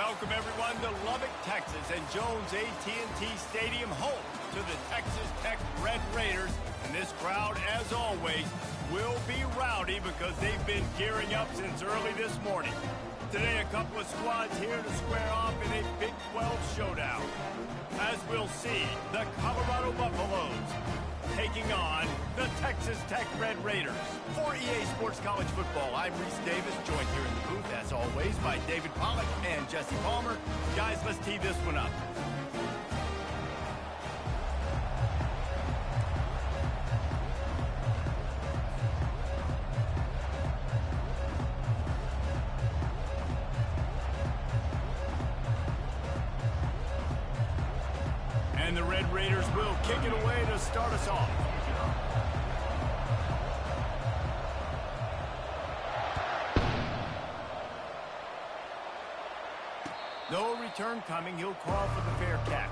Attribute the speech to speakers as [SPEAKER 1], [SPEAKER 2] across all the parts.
[SPEAKER 1] Welcome everyone to Lubbock, Texas, and Jones AT&T Stadium, home to the Texas Tech Red Raiders. And this crowd, as always, will be rowdy because they've been gearing up since early this morning. Today, a couple of squads here to square off in a Big 12 showdown. As we'll see, the Colorado Buffaloes taking on the Texas Tech Red Raiders. For EA Sports College Football, I'm Reese Davis, joined here in the booth, as always, by David Pollack and Jesse Palmer. Guys, let's tee this one up. And the Red Raiders will kick it away to start us off. No return coming. He'll call for the fair catch.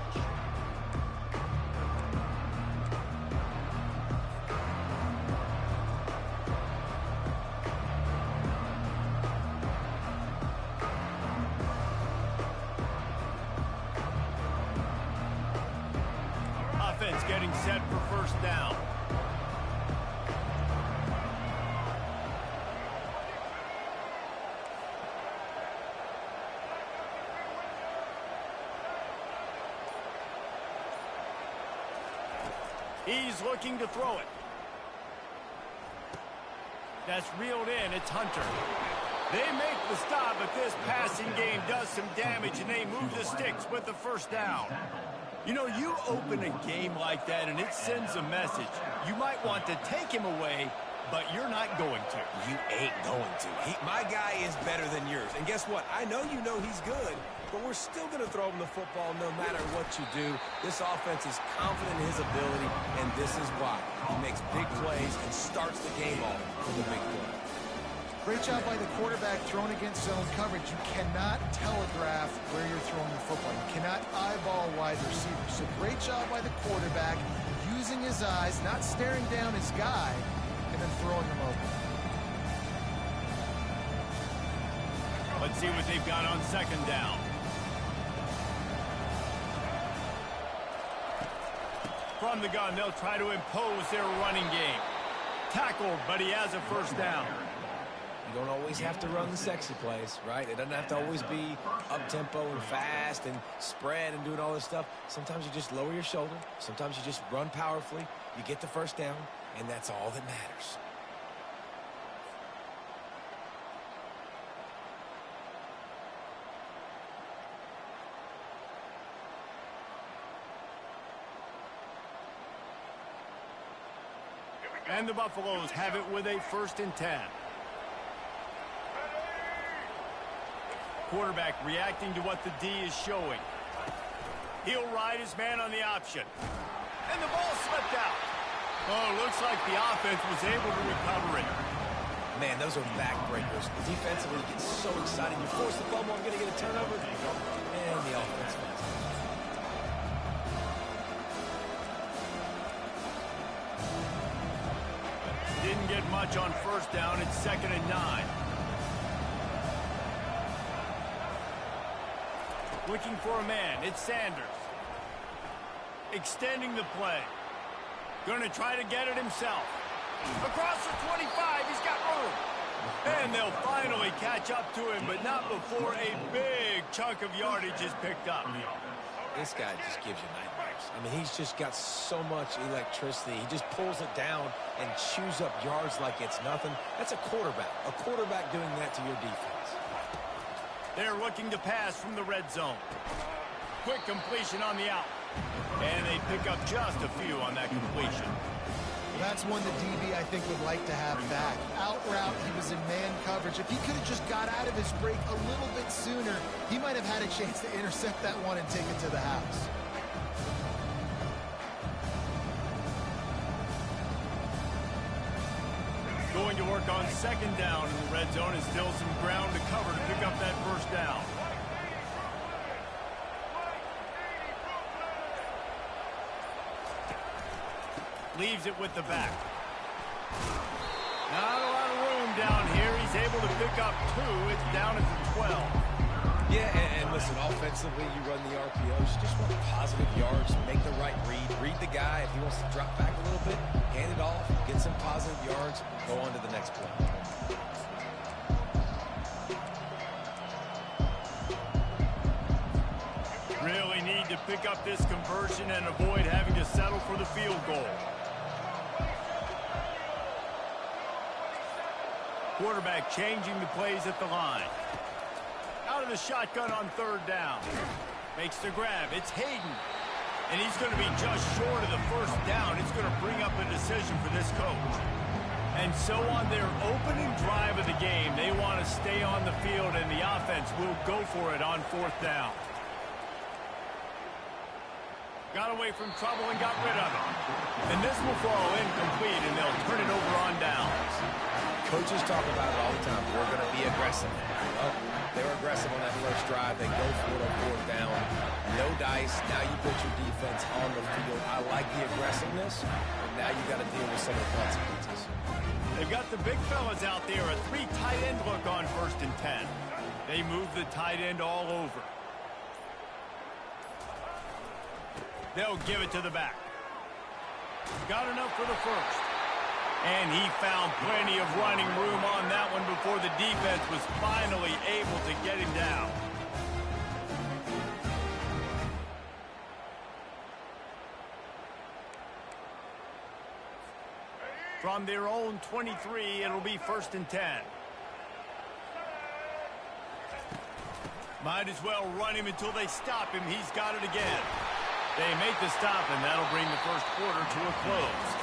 [SPEAKER 1] Offense getting set for first down. He's looking to throw it. That's reeled in. It's Hunter. They make the stop, but this passing game does some damage, and they move the sticks with the first down. You know, you open a game like that, and it sends a message. You might want to take him away, but you're not going to.
[SPEAKER 2] You ain't going to. My guy is better than yours. And guess what? I know you know he's good, but we're still going to throw him the football no matter what you do. This offense is confident in his ability, and this is why. He makes big plays and starts the game off with a big play.
[SPEAKER 3] Great job by the quarterback throwing against zone coverage. You cannot telegraph where you're throwing the football. You cannot eyeball wide receivers. So great job by the quarterback using his eyes, not staring down his guy, and then throwing him over.
[SPEAKER 1] Let's see what they've got on second down. From the gun, they'll try to impose their running game. Tackled, but he has a first down.
[SPEAKER 2] You don't always have to run the sexy plays, right? It doesn't have to always be up-tempo and fast and spread and doing all this stuff. Sometimes you just lower your shoulder. Sometimes you just run powerfully. You get the first down, and that's all that matters.
[SPEAKER 1] And the Buffaloes have it with a 1st and 10. Quarterback reacting to what the D is showing. He'll ride his man on the option. And the ball slipped out. Oh, looks like the offense was able to recover it.
[SPEAKER 2] Man, those are backbreakers. Defensively, you get so excited. You force the fumble, I'm going to get a turnover. And the offense wins.
[SPEAKER 1] Didn't get much on first down. It's 2nd and 9. Looking for a man. It's Sanders. Extending the play. Going to try to get it himself. Across the 25. He's got room. And they'll finally catch up to him, but not before a big chunk of yardage is picked up.
[SPEAKER 2] This guy just gives you nightmares. I mean, he's just got so much electricity. He just pulls it down and chews up yards like it's nothing. That's a quarterback. A quarterback doing that to your defense.
[SPEAKER 1] They're looking to pass from the red zone. Quick completion on the out. And they pick up just a few on that completion.
[SPEAKER 3] That's one the DB, I think, would like to have back. Out route, he was in man coverage. If he could have just got out of his break a little bit sooner, he might have had a chance to intercept that one and take it to the house.
[SPEAKER 1] Going to work on 2nd down in the red zone, and still some ground to cover to pick up that first down. Leaves it with the back. Not a lot of room down here. He's able to pick up 2. It's down at the 12.
[SPEAKER 2] Yeah, and listen, offensively, you run the RPOs. You just want positive yards, make the right read the guy. If he wants to drop back a little bit, hand it off, get some positive yards, go on to the next play.
[SPEAKER 1] Really need to pick up this conversion and avoid having to settle for the field goal. Quarterback changing the plays at the line. Out of the shotgun on third down. Makes the grab. It's Hayden. And he's going to be just short of the first down. It's going to bring up a decision for this coach. And so on their opening drive of the game, they want to stay on the field, and the offense will go for it on fourth down. Got away from trouble and got rid of it. And this will fall incomplete, and they'll turn it over on downs.
[SPEAKER 2] Coaches talk about it all the time. We're going to be aggressive. Well, they were aggressive on that first drive. They go for it on fourth down. No dice. Now you put your defense on the field. I like the aggressiveness, but now you got to deal with some of the consequences.
[SPEAKER 1] They've got the big fellas out there. A 3 tight end look on 1st and 10. They move the tight end all over. They'll give it to the back. Got enough for the first. And he found plenty of running room on that one before the defense was finally able to get him down. From their own 23, it'll be 1st and 10. Might as well run him until they stop him. He's got it again. They make the stop, and that'll bring the first quarter to a close.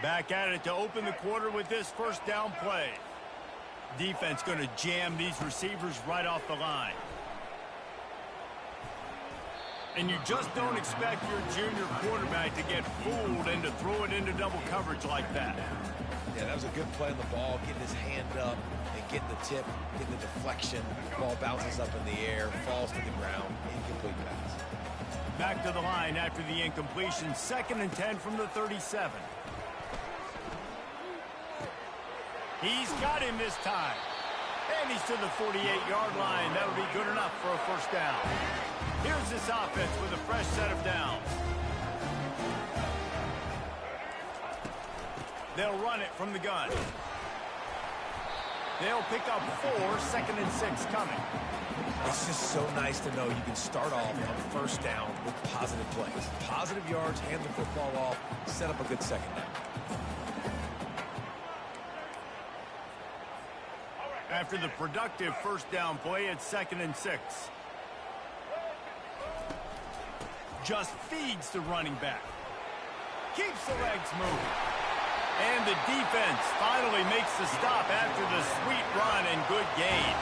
[SPEAKER 1] Back at it to open the quarter with this first down play. Defense going to jam these receivers right off the line. And you just don't expect your junior quarterback to get fooled and to throw it into double coverage like that.
[SPEAKER 2] Yeah, that was a good play on the ball, getting his hand up and getting the tip, getting the deflection. Ball bounces up in the air, falls to the ground, incomplete pass.
[SPEAKER 1] Back to the line after the incompletion. 2nd and 10 from the 37. He's got him this time. And he's to the 48-yard line. That'll be good enough for a first down. Here's this offense with a fresh set of downs. They'll run it from the gun. They'll pick up 4, 2nd and 6 coming.
[SPEAKER 2] It's just so nice to know you can start off on first down with positive plays. Positive yards, hand the football off, set up a good second down.
[SPEAKER 1] After the productive first down play, it's 2nd and 6. Just feeds the running back. Keeps the legs moving. And the defense finally makes the stop after the sweet run and good gain.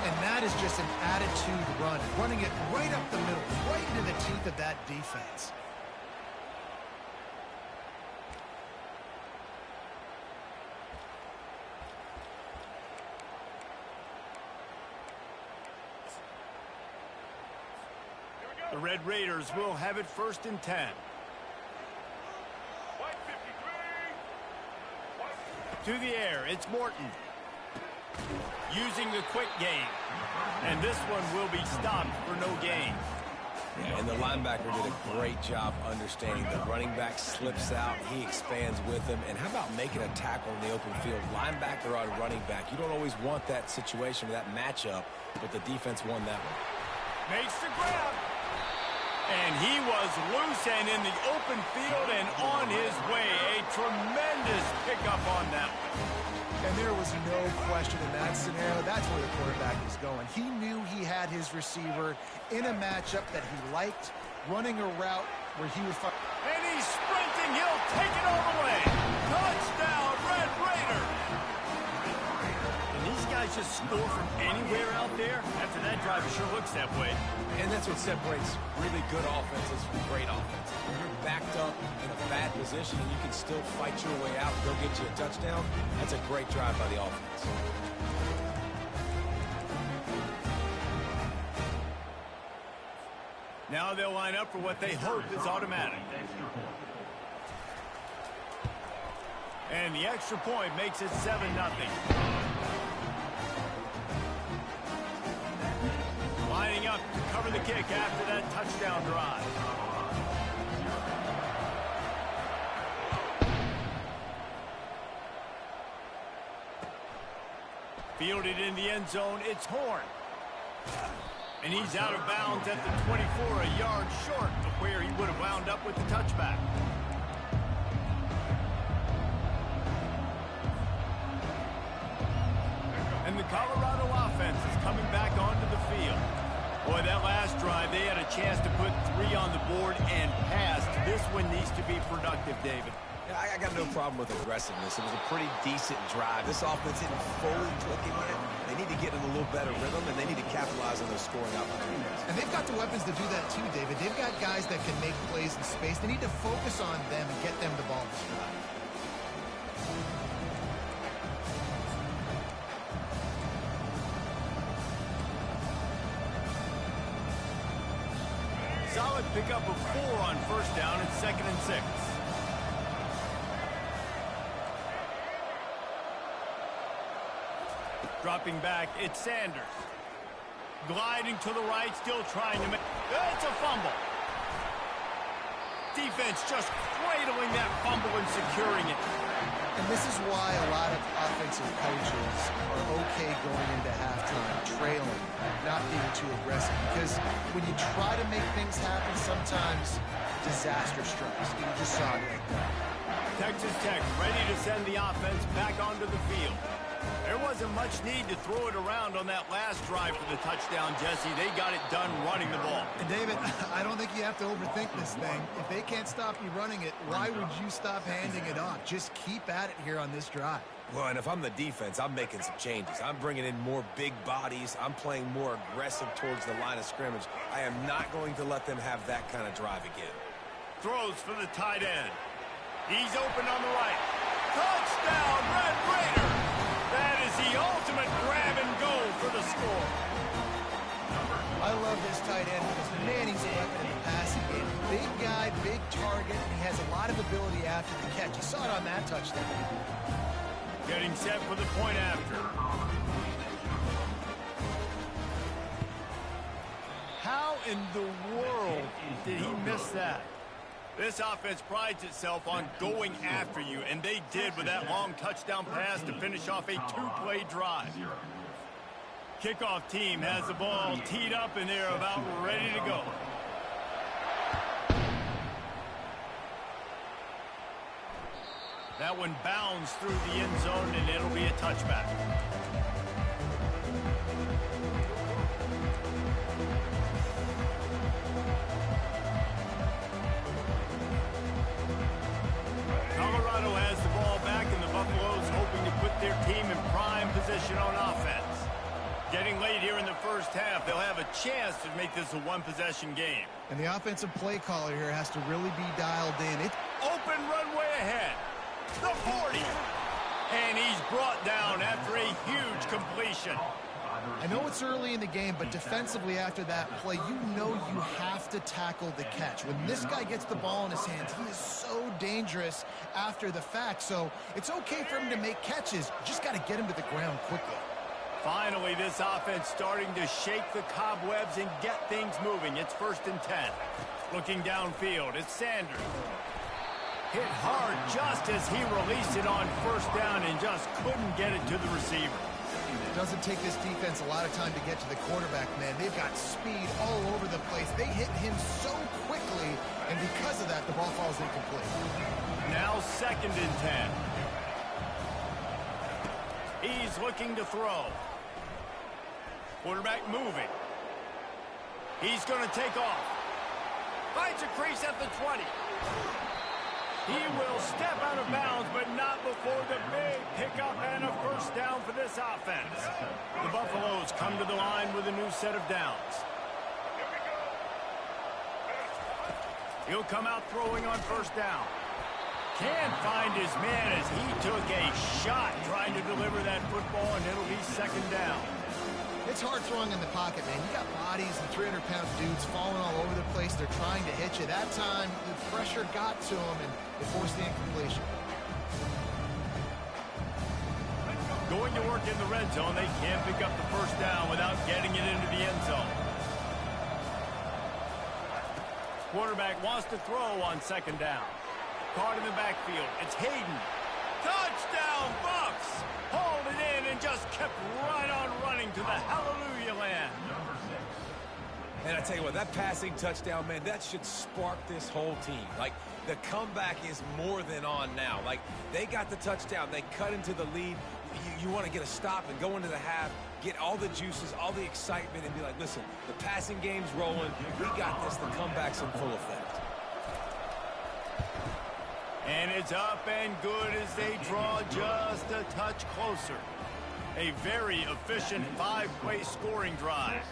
[SPEAKER 3] And that is just an attitude run. Running it right up the middle, right into the teeth of that defense.
[SPEAKER 1] The Red Raiders will have it 1st and 10. To the air, it's Morton. Using the quick game. And this one will be stopped for no gain.
[SPEAKER 2] Yeah, and the linebacker did a great job understanding the running back slips out, he expands with him. And how about making a tackle in the open field? Linebacker on running back. You don't always want that situation or that matchup, but the defense won that one.
[SPEAKER 1] Makes the grab. And he was loose and in the open field and on his way. A tremendous pickup on that one.
[SPEAKER 3] And there was no question in that scenario. That's where the quarterback was going. He knew he had his receiver in a matchup that he liked, running a route where he would find.
[SPEAKER 1] And he's sprinting. He'll take it all the way. Touchdown, Red Raider. And these guys just score from anywhere out there. After that drive, it sure looks that way.
[SPEAKER 2] And that's what separates really good offenses from great offenses. When you're backed up in a bad position and you can still fight your way out and go get you a touchdown, that's a great drive by the offense.
[SPEAKER 1] Now they'll line up for what they hope is automatic. And the extra point makes it 7-0. Lining up to cover the kick after that touchdown drive. Fielded in the end zone, it's Horn. And he's out of bounds at the 24, a yard short of where he would have wound up with the touchback. And the Colorado offense is coming back onto the field. Boy, that last drive, they had a chance to put 3 on the board and passed. This one needs to be productive, David.
[SPEAKER 2] Yeah, I got no problem with aggressiveness. It was a pretty decent drive. This offense isn't fully clicking yet. They need to get in a little better rhythm, and they need to capitalize on those scoring opportunities.
[SPEAKER 3] And they've got the weapons to do that too, David. They've got guys that can make plays in space. They need to focus on them and get them the ball this drive.
[SPEAKER 1] Solid pickup of 4 on first down and 2nd and 6. Dropping back, it's Sanders. Gliding to the right, still trying to make... It's a fumble. Defense just cradling that fumble and securing it.
[SPEAKER 3] And this is why a lot of offensive coaches are okay going into halftime, trailing, not being too aggressive. Because when you try to make things happen, sometimes disaster strikes. You just saw it like that.
[SPEAKER 1] Texas Tech ready to send the offense back onto the field. There wasn't much need to throw it around on that last drive for the touchdown, Jesse. They got it done running the ball.
[SPEAKER 3] And David, I don't think you have to overthink this thing. If they can't stop you running it, why would you stop handing it off? Just keep at it here on this drive.
[SPEAKER 2] Well, and if I'm the defense, I'm making some changes. I'm bringing in more big bodies. I'm playing more aggressive towards the line of scrimmage. I am not going to let them have that kind of drive again.
[SPEAKER 1] Throws for the tight end. He's open on the right. Touchdown, Red Raiders! That is the ultimate grab and go for the score.
[SPEAKER 3] I love this tight end because, man, he's a weapon in the passing game. Big guy, big target, and he has a lot of ability after the catch. You saw it on that touchdown.
[SPEAKER 1] Getting set for the point after. How in the world did he miss that? This offense prides itself on going after you, and they did with that long touchdown pass to finish off a 2-play drive. Kickoff team has the ball teed up, and they're about ready to go. That one bounds through the end zone, and it'll be a touchback. Colorado has the ball back, and the Buffaloes hoping to put their team in prime position on offense. Getting late here in the first half, they'll have a chance to make this a one-possession game.
[SPEAKER 3] And the offensive play caller here has to really be dialed in.
[SPEAKER 1] Open runway ahead. The 40. And he's brought down after a huge completion.
[SPEAKER 3] I know it's early in the game, but defensively after that play, you know you have to tackle the catch. When this guy gets the ball in his hands, he is so dangerous after the fact. So it's okay for him to make catches. You just got to get him to the ground quickly.
[SPEAKER 1] Finally, this offense starting to shake the cobwebs and get things moving. It's 1st and 10. Looking downfield, it's Sanders. Hit hard just as he released it on first down and just couldn't get it to the receiver.
[SPEAKER 3] It doesn't take this defense a lot of time to get to the quarterback, man. They've got speed all over the place. They hit him so quickly, and because of that, the ball falls incomplete.
[SPEAKER 1] Now 2nd and 10. He's looking to throw. Quarterback moving. He's going to take off. Finds a crease at the 20. He will step out of bounds, but not before the big pickup and a first down for this offense. The Buffaloes come to the line with a new set of downs. He'll come out throwing on first down. Can't find his man as he took a shot trying to deliver that football, and it'll be 2nd down.
[SPEAKER 3] It's hard throwing in the pocket, man. You got bodies and 300-pound dudes falling all over the place. They're trying to hit you. That time, the pressure got to them, and they forced the incompletion.
[SPEAKER 1] Going to work in the red zone, they can't pick up the first down without getting it into the end zone. Quarterback wants to throw on second down. Caught in the backfield. It's Hayden. Touchdown, Bucks! Hauled it in and just kept right on running to the hallelujah land.
[SPEAKER 2] And I tell you what, that passing touchdown, man, that should spark this whole team. Like, the comeback is more than on now. Like, they got the touchdown. They cut into the lead. You want to get a stop and go into the half, get all the juices, all the excitement, and be like, listen, the passing game's rolling. We got this. The comeback's in full effect.
[SPEAKER 1] And it's up and good as they draw just a touch closer. A very efficient 5-play scoring drive.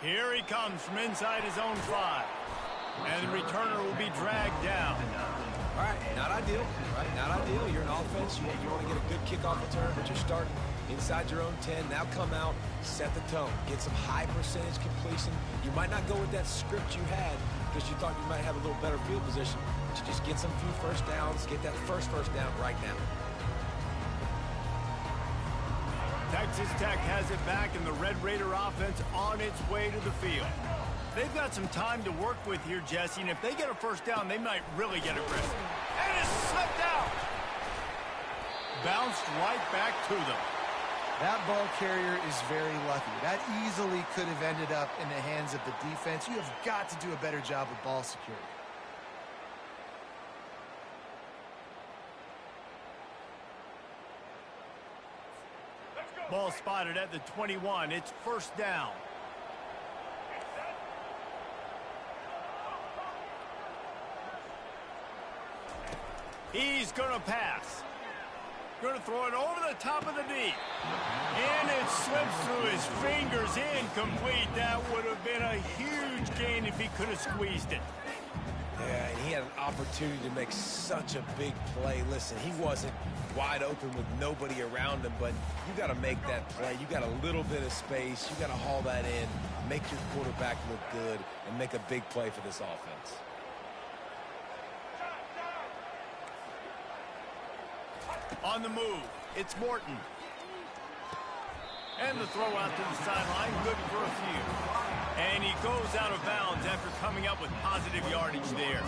[SPEAKER 1] Here he comes from inside his own 5. And the returner will be dragged down.
[SPEAKER 2] All right, not ideal, right? Not ideal. You're an offense. You want to get a good kickoff return, but you're starting inside your own 10. Now come out, set the tone. Get some high percentage completion. You might not go with that script you had because you thought you might have a little better field position, but you just get some few first downs, get that first down right now.
[SPEAKER 1] Texas Tech has it back, and the Red Raider offense on its way to the field. They've got some time to work with here, Jesse, and if they get a first down, they might really get aggressive. And it's slipped out! Bounced right back to them.
[SPEAKER 3] That ball carrier is very lucky. That easily could have ended up in the hands of the defense. You have got to do a better job with ball security.
[SPEAKER 1] Ball spotted at the 21. It's first down. He's going to pass. Going to throw it over the top of the knee. And it slips through his fingers. Incomplete. That would have been a huge gain if he could have squeezed it.
[SPEAKER 2] Yeah, and he had an opportunity to make such a big play. Listen, he wasn't wide open with nobody around him, but you got to make that play. You got a little bit of space. You got to haul that in, make your quarterback look good, and make a big play for this offense.
[SPEAKER 1] On the move, it's Morton. And the throw out to the sideline, good for a few. And he goes out of bounds after coming up with positive yardage there.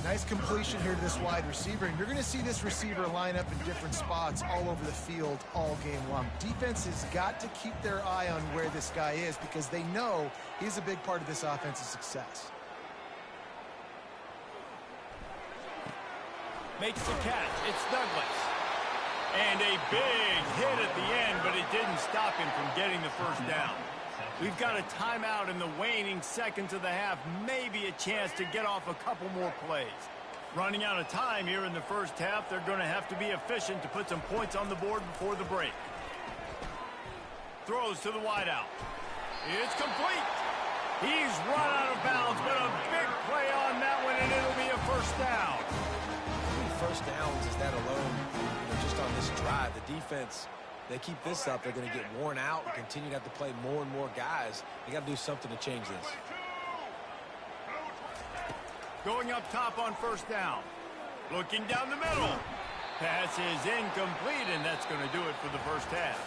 [SPEAKER 3] Nice completion here to this wide receiver, and you're going to see this receiver line up in different spots all over the field all game long. Defense has got to keep their eye on where this guy is because they know he's a big part of this offense's success.
[SPEAKER 1] Makes the catch. It's Douglas. And a big hit at the end, but it didn't stop him from getting the first down. We've got a timeout in the waning seconds of the half. Maybe a chance to get off a couple more plays. Running out of time here in the first half. They're going to have to be efficient to put some points on the board before the break. Throws to the wideout. It's complete. He's run out of bounds, but a big play on that one, and it'll be a first down.
[SPEAKER 2] How many first downs is that alone, just on this drive? The defense, they keep this up, they're going to get worn out and continue to have to play more and more guys. They got to do something to change this.
[SPEAKER 1] Going up top on first down. Looking down the middle. Pass is incomplete, and that's going to do it for the first half.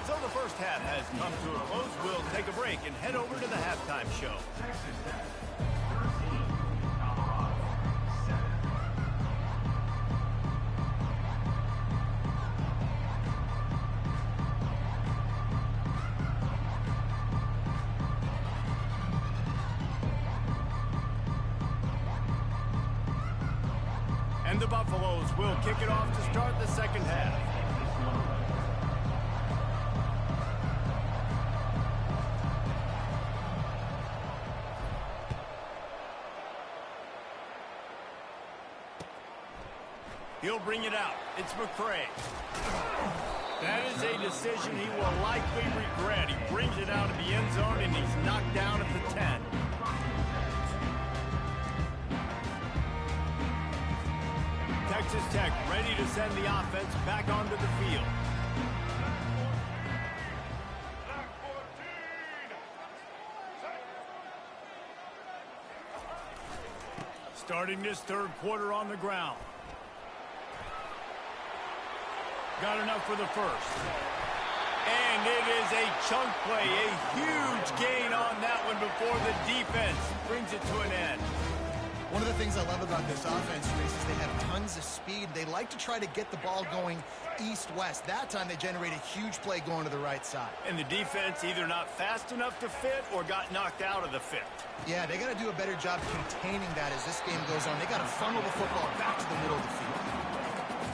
[SPEAKER 1] So the first half has come to a close. We'll take a break and head over to the halftime show. And the Buffaloes will kick it off to start the second half. He'll bring it out. It's McCray. That is a decision he will likely regret. He brings it out of the end zone, and he's knocked down at the 10. Texas Tech ready to send the offense back onto the field. Starting this third quarter on the ground. Got enough for the first. And it is a chunk play, a huge gain on that one before the defense brings it to an end.
[SPEAKER 3] One of the things I love about this offense, Reese, is they have tons of speed. They like to try to get the ball going east-west. That time they generate a huge play going to the right side.
[SPEAKER 1] And the defense either not fast enough to fit or got knocked out of the fit.
[SPEAKER 3] Yeah, they got to do a better job containing that as this game goes on. They got to funnel the football back to the middle of the field.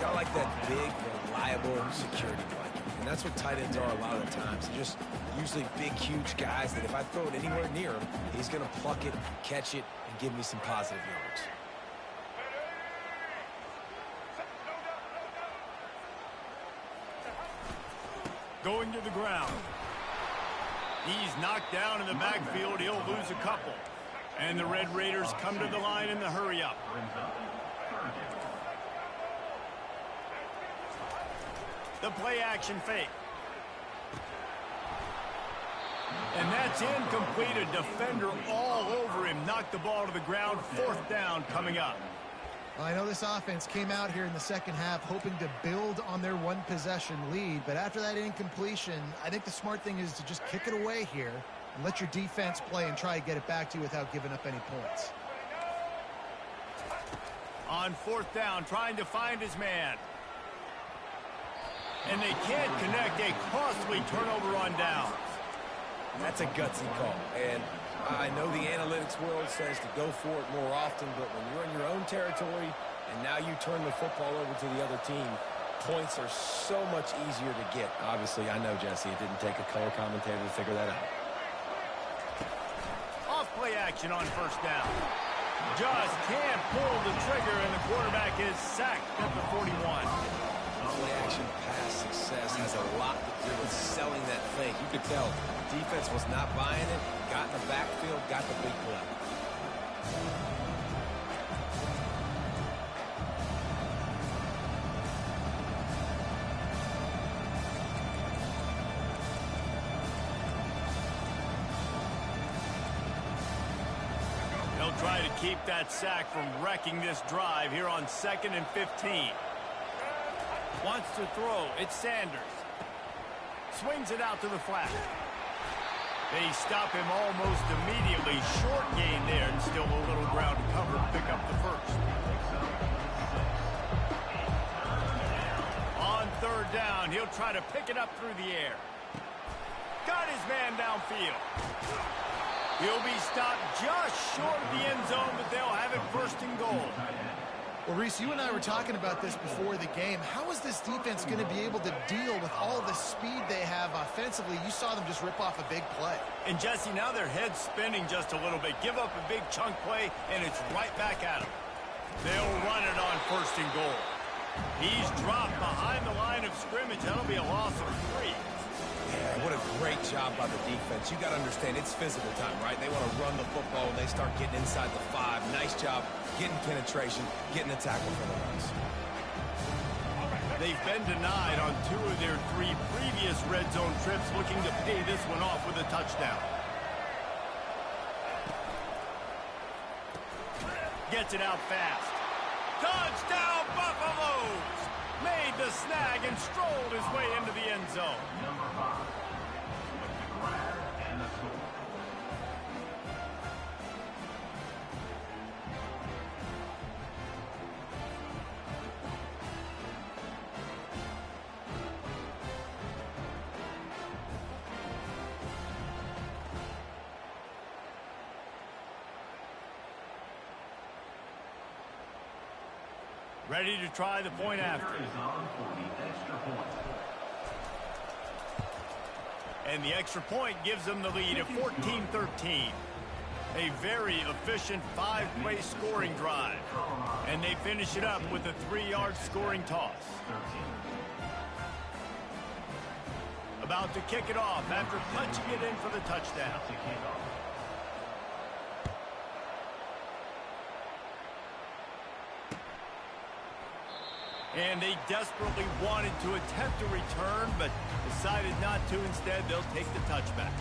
[SPEAKER 2] Got like that big, reliable security blanket. And that's what tight ends are a lot of the times. They're just usually big, huge guys that if I throw it anywhere near him, he's going to pluck it, catch it, and give me some positive yards.
[SPEAKER 1] Going to the ground. He's knocked down in the backfield. He'll lose a couple. And the Red Raiders come to the line in the hurry-up. The play-action fake. And that's incomplete. A defender all over him. Knocked the ball to the ground. Fourth down coming up.
[SPEAKER 3] Well, I know this offense came out here in the second half hoping to build on their one-possession lead, but after that incompletion, I think the smart thing is to just kick it away here and let your defense play and try to get it back to you without giving up any points.
[SPEAKER 1] On fourth down, trying to find his man. And they can't connect. A costly turnover on down.
[SPEAKER 2] That's a gutsy call. And I know the analytics world says to go for it more often, but when you're in your own territory and now you turn the football over to the other team, points are so much easier to get. Obviously, I know, Jesse, it didn't take a color commentator to figure that out.
[SPEAKER 1] Off play action on first down. Just can't pull the trigger, and the quarterback is sacked at the 41.
[SPEAKER 2] Play action pass success has a lot to do with selling that fake. You could tell defense was not buying it, got in the backfield, got the big play.
[SPEAKER 1] They'll try to keep that sack from wrecking this drive here on 2nd and 15. Wants to throw. It's Sanders. Swings it out to the flat. They stop him almost immediately. Short gain there, and still a little ground cover to pick up the first. On third down, he'll try to pick it up through the air. Got his man downfield. He'll be stopped just short of the end zone, but they'll have it first and goal.
[SPEAKER 3] Well, Reese, you and I were talking about this before the game. How is this defense going to be able to deal with all the speed they have offensively? You saw them just rip off a big play.
[SPEAKER 1] And, Jesse, now their head's spinning just a little bit. Give up a big chunk play, and it's right back at them. They'll run it on first and goal. He's dropped behind the line of scrimmage. That'll be a loss of 3.
[SPEAKER 2] Yeah, what a great job by the defense. You got to understand, it's physical time, right? They want to run the football, and they start getting inside the 5. Nice job getting penetration, getting the tackle for the runs.
[SPEAKER 1] They've been denied on 2 of their 3 previous red zone trips, looking to pay this one off with a touchdown. Gets it out fast. Touchdown, Buffaloes! Made the snag and strolled his way into the end zone. Ready to try the point after. And the extra point gives them the lead at 14-13. A very efficient 5-play scoring drive. And they finish it up with a 3-yard scoring toss. About to kick it off after punching it in for the touchdown. And they desperately wanted to attempt a return, but decided not to. Instead, they'll take the touchback.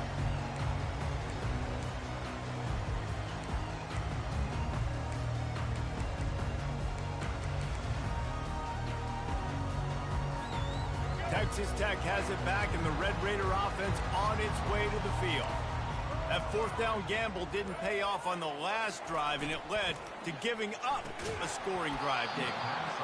[SPEAKER 1] Texas Tech has it back, and the Red Raider offense on its way to the field. That fourth down gamble didn't pay off on the last drive, and it led to giving up a scoring drive, David.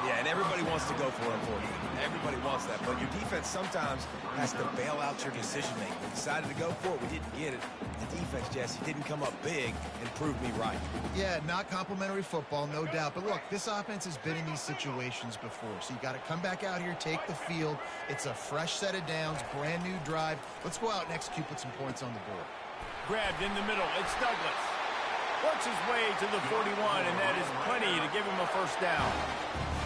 [SPEAKER 2] Yeah, and everybody wants to go for it, unfortunately. Everybody wants that, but your defense sometimes has to bail out your decision-making. We decided to go for it. We didn't get it. The defense, Jesse, didn't come up big and prove me right.
[SPEAKER 3] Yeah, not complimentary football, no doubt. But look, this offense has been in these situations before, so you got to come back out here, take the field. It's a fresh set of downs, brand new drive. Let's go out and execute, put some points on the board.
[SPEAKER 1] Grabbed in the middle. It's Douglas. Works his way to the 41, and that is plenty to give him a first down.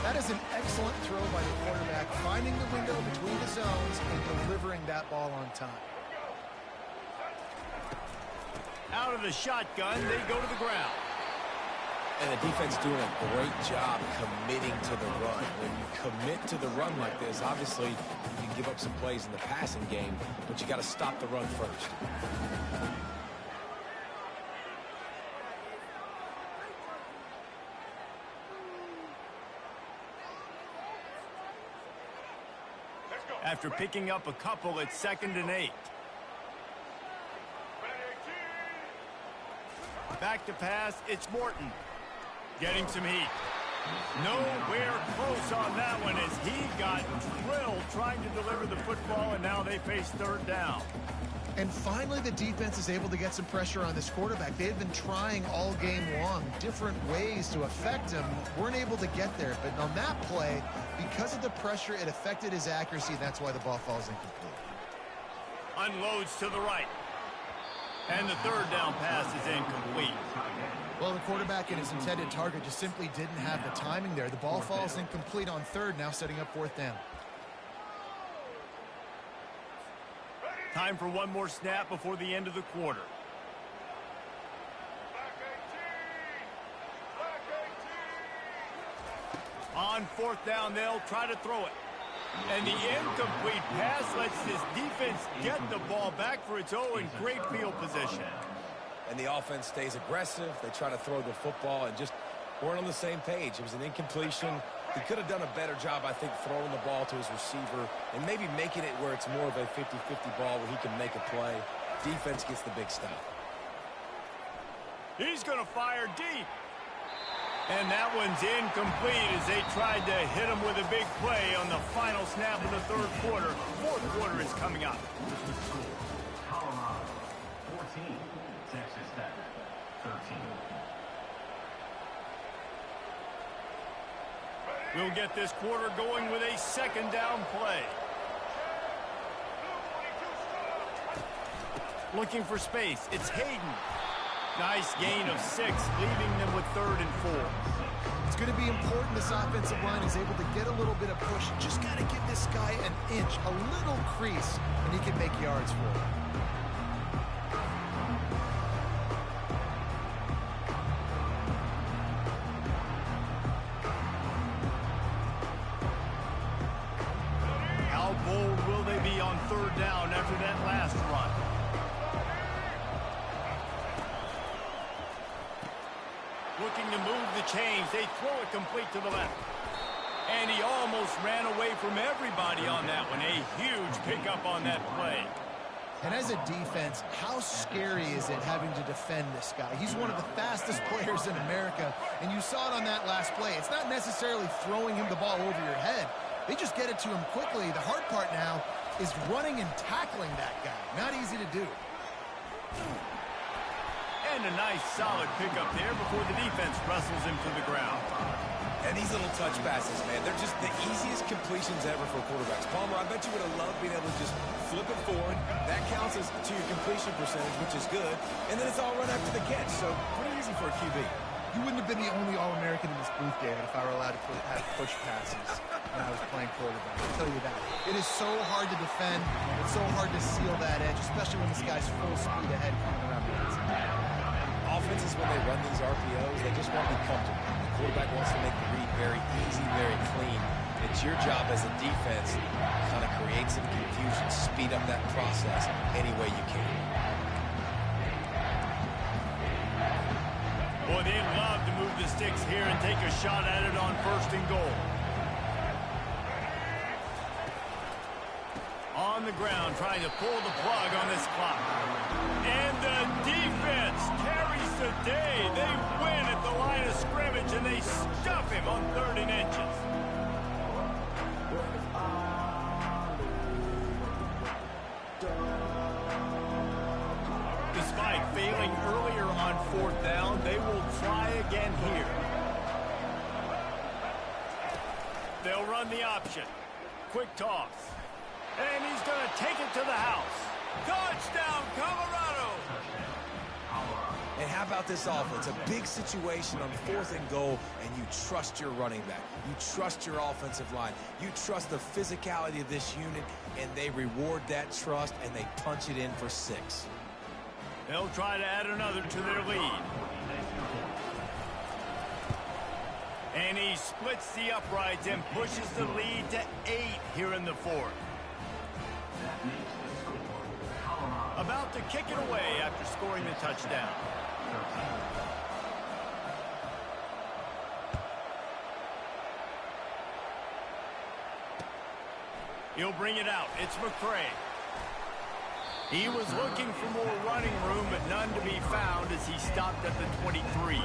[SPEAKER 3] That is an excellent throw by the quarterback, finding the window between the zones and delivering that ball on time.
[SPEAKER 1] Out of the shotgun, they go to the ground.
[SPEAKER 2] And the defense doing a great job committing to the run. When you commit to the run like this, obviously you can give up some plays in the passing game, but you got to stop the run first.
[SPEAKER 1] After picking up a couple, it's 2nd and 8. Back to pass, it's Morton. Getting some heat. Nowhere close on that one as he got drilled trying to deliver the football, and now they face 3rd down.
[SPEAKER 3] And finally, the defense is able to get some pressure on this quarterback. They've been trying all game long different ways to affect him. Weren't able to get there, but on that play, because of the pressure, it affected his accuracy, and that's why the ball falls incomplete.
[SPEAKER 1] Unloads to the right. And the 3rd down pass is incomplete.
[SPEAKER 3] Well, the quarterback and his intended target just simply didn't have the timing there. The ball falls incomplete on 3rd, now setting up 4th down.
[SPEAKER 1] Time for one more snap before the end of the quarter. On 4th down, they'll try to throw it. And the incomplete pass lets this defense get the ball back for its own great field position.
[SPEAKER 2] And the offense stays aggressive. They try to throw the football and just weren't on the same page. It was an incompletion. He could have done a better job, I think, throwing the ball to his receiver and maybe making it where it's more of a 50-50 ball where he can make a play. Defense gets the big stop.
[SPEAKER 1] He's going to fire deep. And that one's incomplete as they tried to hit him with a big play on the final snap of the 3rd quarter. 4th quarter is coming up.
[SPEAKER 4] Colorado, 14, Texas Tech, 13.
[SPEAKER 1] We'll get this quarter going with a 2nd down play. Looking for space. It's Hayden. Nice gain of 6, leaving them with 3rd and 4.
[SPEAKER 3] It's going to be important this offensive line is able to get a little bit of push. Just got to give this guy an inch, a little crease, and he can make yards for it.
[SPEAKER 1] How bold will they be on 3rd down after that last run? Looking to move the chains. They throw it complete to the left. And he almost ran away from everybody on that one. A huge pickup on that play.
[SPEAKER 3] And as a defense, how scary is it having to defend this guy? He's one of the fastest players in America, and you saw it on that last play. It's not necessarily throwing him the ball over your head. They just get it to him quickly. The hard part now is running and tackling that guy. Not easy to do.
[SPEAKER 1] And a nice solid pickup there before the defense wrestles him to the ground.
[SPEAKER 2] And these little touch passes, man, they're just the easiest completions ever for quarterbacks. Palmer, I bet you would have loved being able to just flip it forward. That counts as to your completion percentage, which is good. And then it's all run after the catch, so pretty easy for a QB.
[SPEAKER 3] You wouldn't have been the only All-American in this booth, David, if I were allowed to have push passes. when I was playing quarterback. I'll tell you that. It is so hard to defend. It's so hard to seal that edge, especially when this guy's full speed ahead coming around the outside.
[SPEAKER 2] Offenses, when they run these RPOs, they just want to be comfortable. The quarterback wants to make the read very easy, very clean. It's your job as a defense to kind of create some confusion, speed up that process any way you can.
[SPEAKER 1] Boy, they'd love to move the sticks here and take a shot at it on 1st and goal. On the ground, trying to pull the plug on this clock. And the defense carries the day. They win at the line of scrimmage, and they stuff him on 3rd and inches. Despite failing earlier on 4th down, they will try again here. They'll run the option. Quick toss. And he's going to take it to the house. Touchdown, Colorado!
[SPEAKER 2] And how about this offense? A big situation on 4th and goal, and you trust your running back. You trust your offensive line. You trust the physicality of this unit, and they reward that trust, and they punch it in for 6.
[SPEAKER 1] They'll try to add another to their lead. And he splits the uprights and pushes the lead to 8 here in the 4th. About to kick it away after scoring the touchdown. He'll bring it out. It's McCray. He was looking for more running room, but none to be found as he stopped at the 23.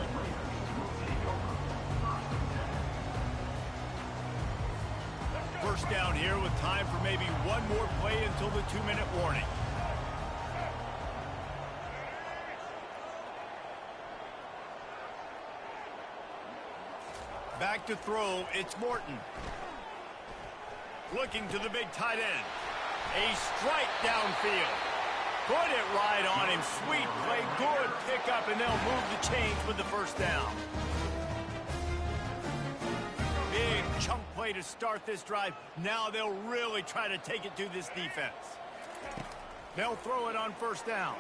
[SPEAKER 1] First down here with time for maybe one more play until the 2-minute warning. Back to throw, it's Morton. Looking to the big tight end. A strike downfield. Put it right on him. Sweet play, good pickup, and they'll move the chains with the 1st down. Big chunk play to start this drive. Now they'll really try to take it to this defense. They'll throw it on 1st down.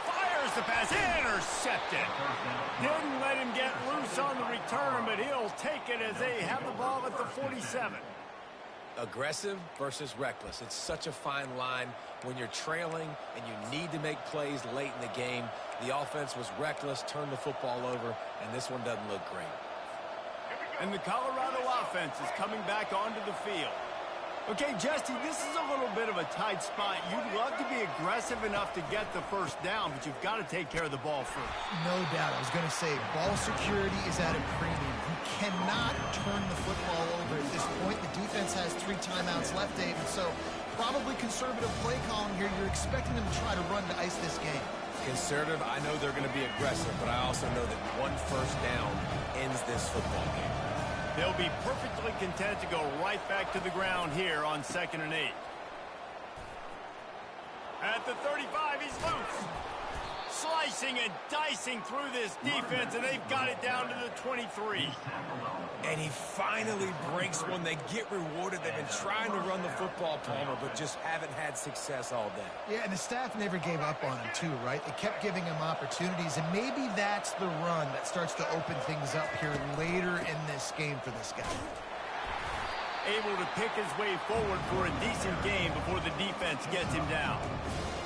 [SPEAKER 1] Fires the pass, intercepted. Didn't let him get loose on the return, but he'll take it as they have the ball at the 47.
[SPEAKER 2] Aggressive versus reckless. It's such a fine line when you're trailing and you need to make plays late in the game. The offense was reckless, turned the football over, and this one doesn't look great.
[SPEAKER 1] And the Colorado offense is coming back onto the field. Okay, Jesse, this is a little bit of a tight spot. You'd love to be aggressive enough to get the 1st down, but you've got to take care of the ball first.
[SPEAKER 3] No doubt. I was going to say, ball security is at a premium. You cannot turn the football over at this point. The defense has 3 timeouts left, David, so probably conservative play calling here. You're expecting them to try to run to ice this game.
[SPEAKER 2] Conservative, I know they're going to be aggressive, but I also know that one 1st down ends this football game.
[SPEAKER 1] They'll be perfectly content to go right back to the ground here on 2nd and 8. At the 35, he's loose. Slicing and dicing through this defense, and they've got it down to the 23.
[SPEAKER 2] And he finally breaks one. They get rewarded. They've been trying to run the football, Palmer, but just haven't had success all day.
[SPEAKER 3] Yeah, and the staff never gave up on him, too, right? They kept giving him opportunities, and maybe that's the run that starts to open things up here later in this game for this guy.
[SPEAKER 1] Able to pick his way forward for a decent game before the defense gets him down.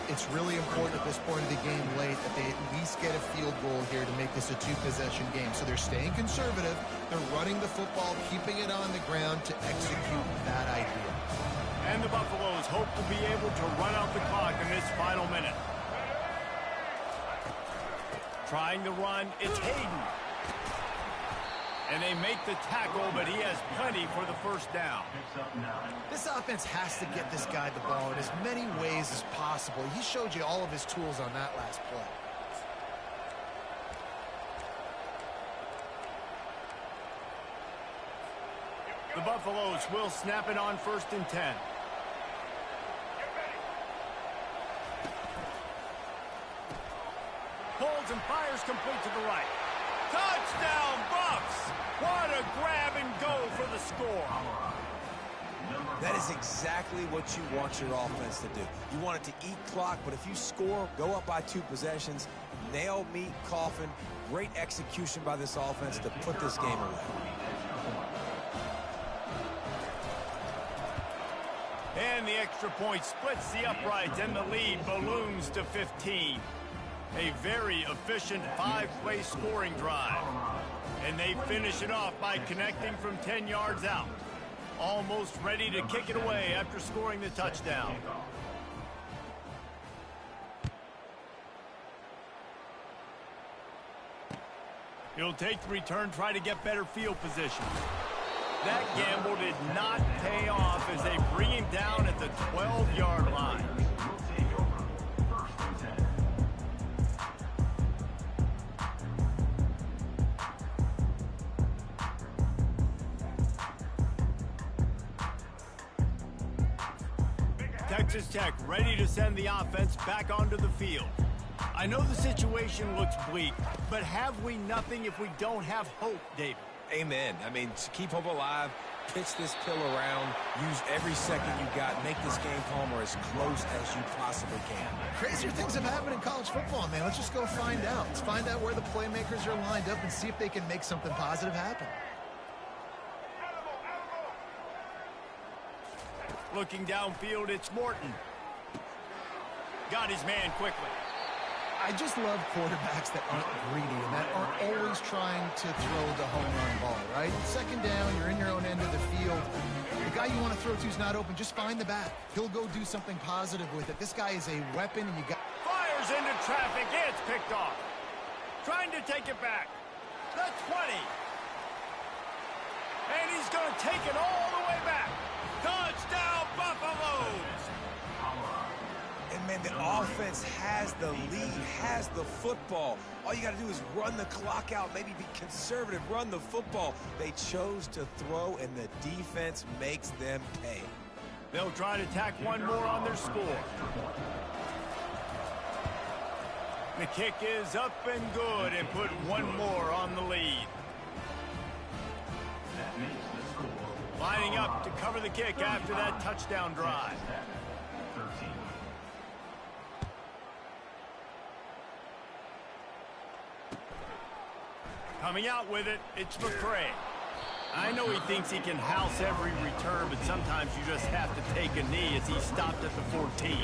[SPEAKER 3] It's really important at this point of the game late that they at least get a field goal here to make this a 2-possession game. So they're staying conservative. They're running the football, keeping it on the ground to execute that idea.
[SPEAKER 1] And the Buffaloes hope to be able to run out the clock in this final minute. Trying the run, it's Hayden. And they make the tackle, but he has plenty for the 1st down.
[SPEAKER 3] This offense has to get this guy the ball in as many ways as possible. He showed you all of his tools on that last play.
[SPEAKER 1] The Buffaloes will snap it on 1st and 10. Pulls and fires complete to the right. Touchdown, Buffs! What a grab and go for the score.
[SPEAKER 2] That is exactly what you want your offense to do. You want it to eat clock, but if you score, go up by 2 possessions, nail meat coffin. Great execution by this offense to put this game away.
[SPEAKER 1] And the extra point splits the uprights, and the lead balloons to 15. A very efficient 5-play scoring drive. And they finish it off by connecting from 10 yards out. Almost ready to kick it away after scoring the touchdown. He'll take the return, try to get better field position. That gamble did not pay off as they bring him down at the 12-yard line. Texas Tech ready to send the offense back onto the field. I know the situation looks bleak, but have we nothing if we don't have hope, David?
[SPEAKER 2] Amen. I mean, keep hope alive, pitch this pill around, use every second you got, make this game, Palmer, as close as you possibly can.
[SPEAKER 3] Crazier things have happened in college football, man. Let's just go find out. Let's find out where the playmakers are lined up and see if they can make something positive happen.
[SPEAKER 1] Looking downfield, it's Morton. Got his man quickly.
[SPEAKER 3] I just love quarterbacks that aren't greedy and that aren't always trying to throw the home run ball, right? Second down, you're in your own end of the field. The guy you want to throw to is not open. Just find the back. He'll go do something positive with it. This guy is a weapon, and you got...
[SPEAKER 1] Fires into traffic. It's picked off. Trying to take it back. The 20. And he's going to take it all the way back. Touchdown, Buffaloes!
[SPEAKER 2] And, man, the offense has the lead, has the football. All you got to do is run the clock out, maybe be conservative, run the football. They chose to throw, and the defense makes them pay.
[SPEAKER 1] They'll try to tack one more on their score. The kick is up and good and put one more on the lead. Lining up to cover the kick after that touchdown drive. Coming out with it, it's Prez. I know he thinks he can house every return, but sometimes you just have to take a knee as he stopped at the 14.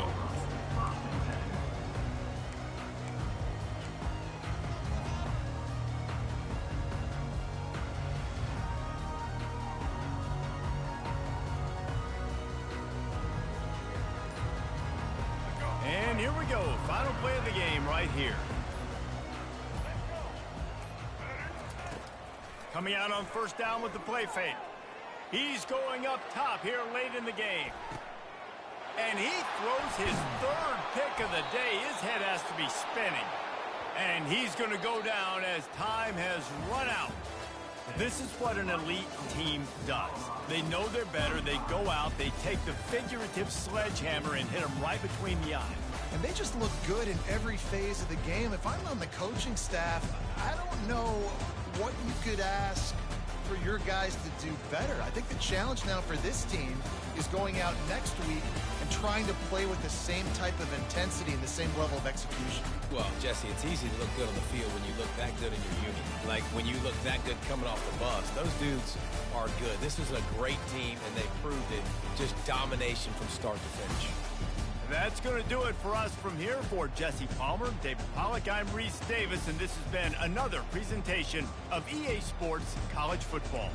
[SPEAKER 1] And here we go, final play of the game right here. Coming out on first down with the play fake. He's going up top here late in the game. And he throws his third pick of the day. His head has to be spinning. And he's going to go down as time has run out. This is what an elite team does. They know they're better. They go out. They take the figurative sledgehammer and hit him right between the eyes.
[SPEAKER 3] And they just look good in every phase of the game. If I'm on the coaching staff, I don't know what you could ask for your guys to do better. I think the challenge now for this team is going out next week and trying to play with the same type of intensity and the same level of execution.
[SPEAKER 2] Well, Jesse, it's easy to look good on the field when you look that good in your unit. Like when you look that good coming off the bus. Those dudes are good. This is a great team, and they proved it. Just domination from start to finish.
[SPEAKER 1] That's going to do it for us from here. For Jesse Palmer, David Pollack, I'm Reese Davis, and this has been another presentation of EA Sports College Football.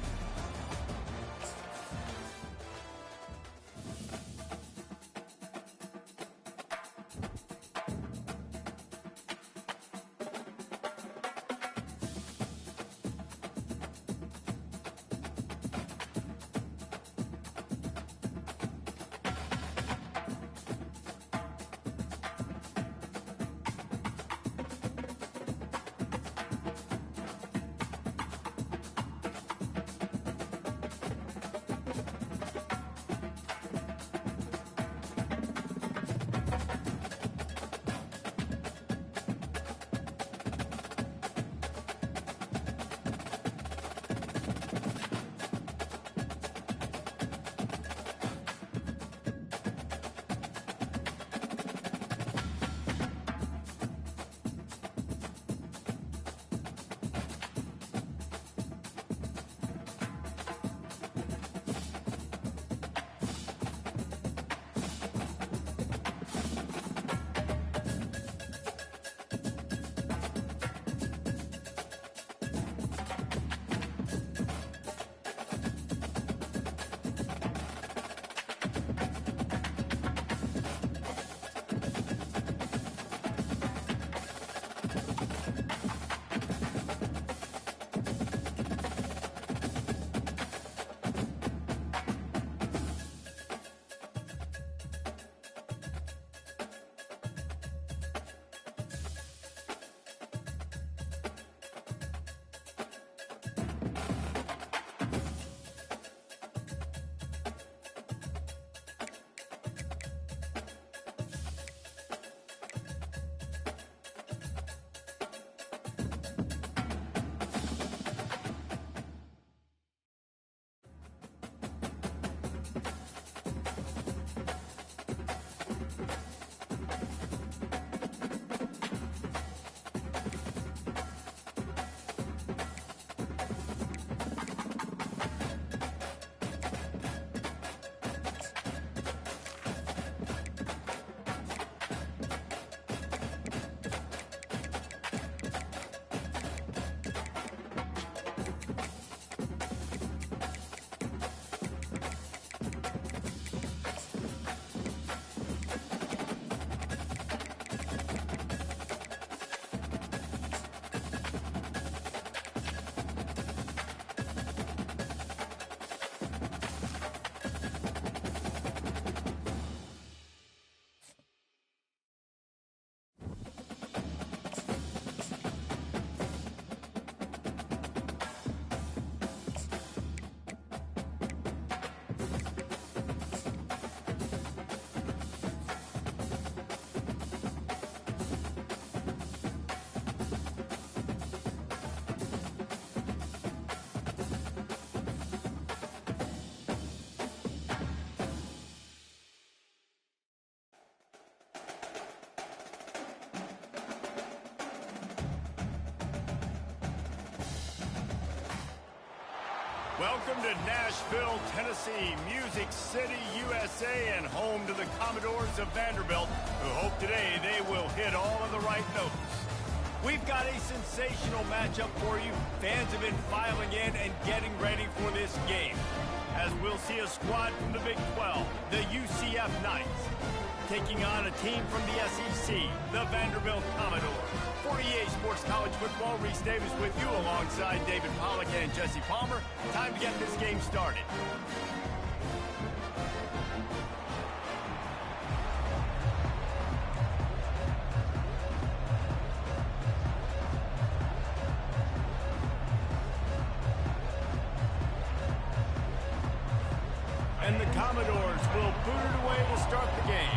[SPEAKER 1] Welcome to Nashville, Tennessee, Music City, USA, and home to the Commodores of Vanderbilt, who hope today they will hit all of the right notes. We've got a sensational matchup for you. Fans have been filing in and getting ready for this game, as we'll see a squad from the Big 12, the UCF Knights, taking on a team from the SEC, the Vanderbilt Commodores. For EA Sports College Football, Reese Davis with you alongside David Pollack and Jesse Palmer. Time to get this game started. And the Commodores will boot it away to start the game.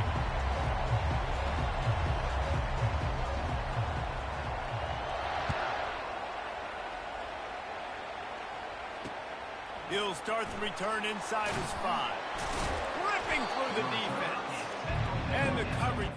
[SPEAKER 1] He'll start the return inside his 5. Ripping through the defense. And the coverage.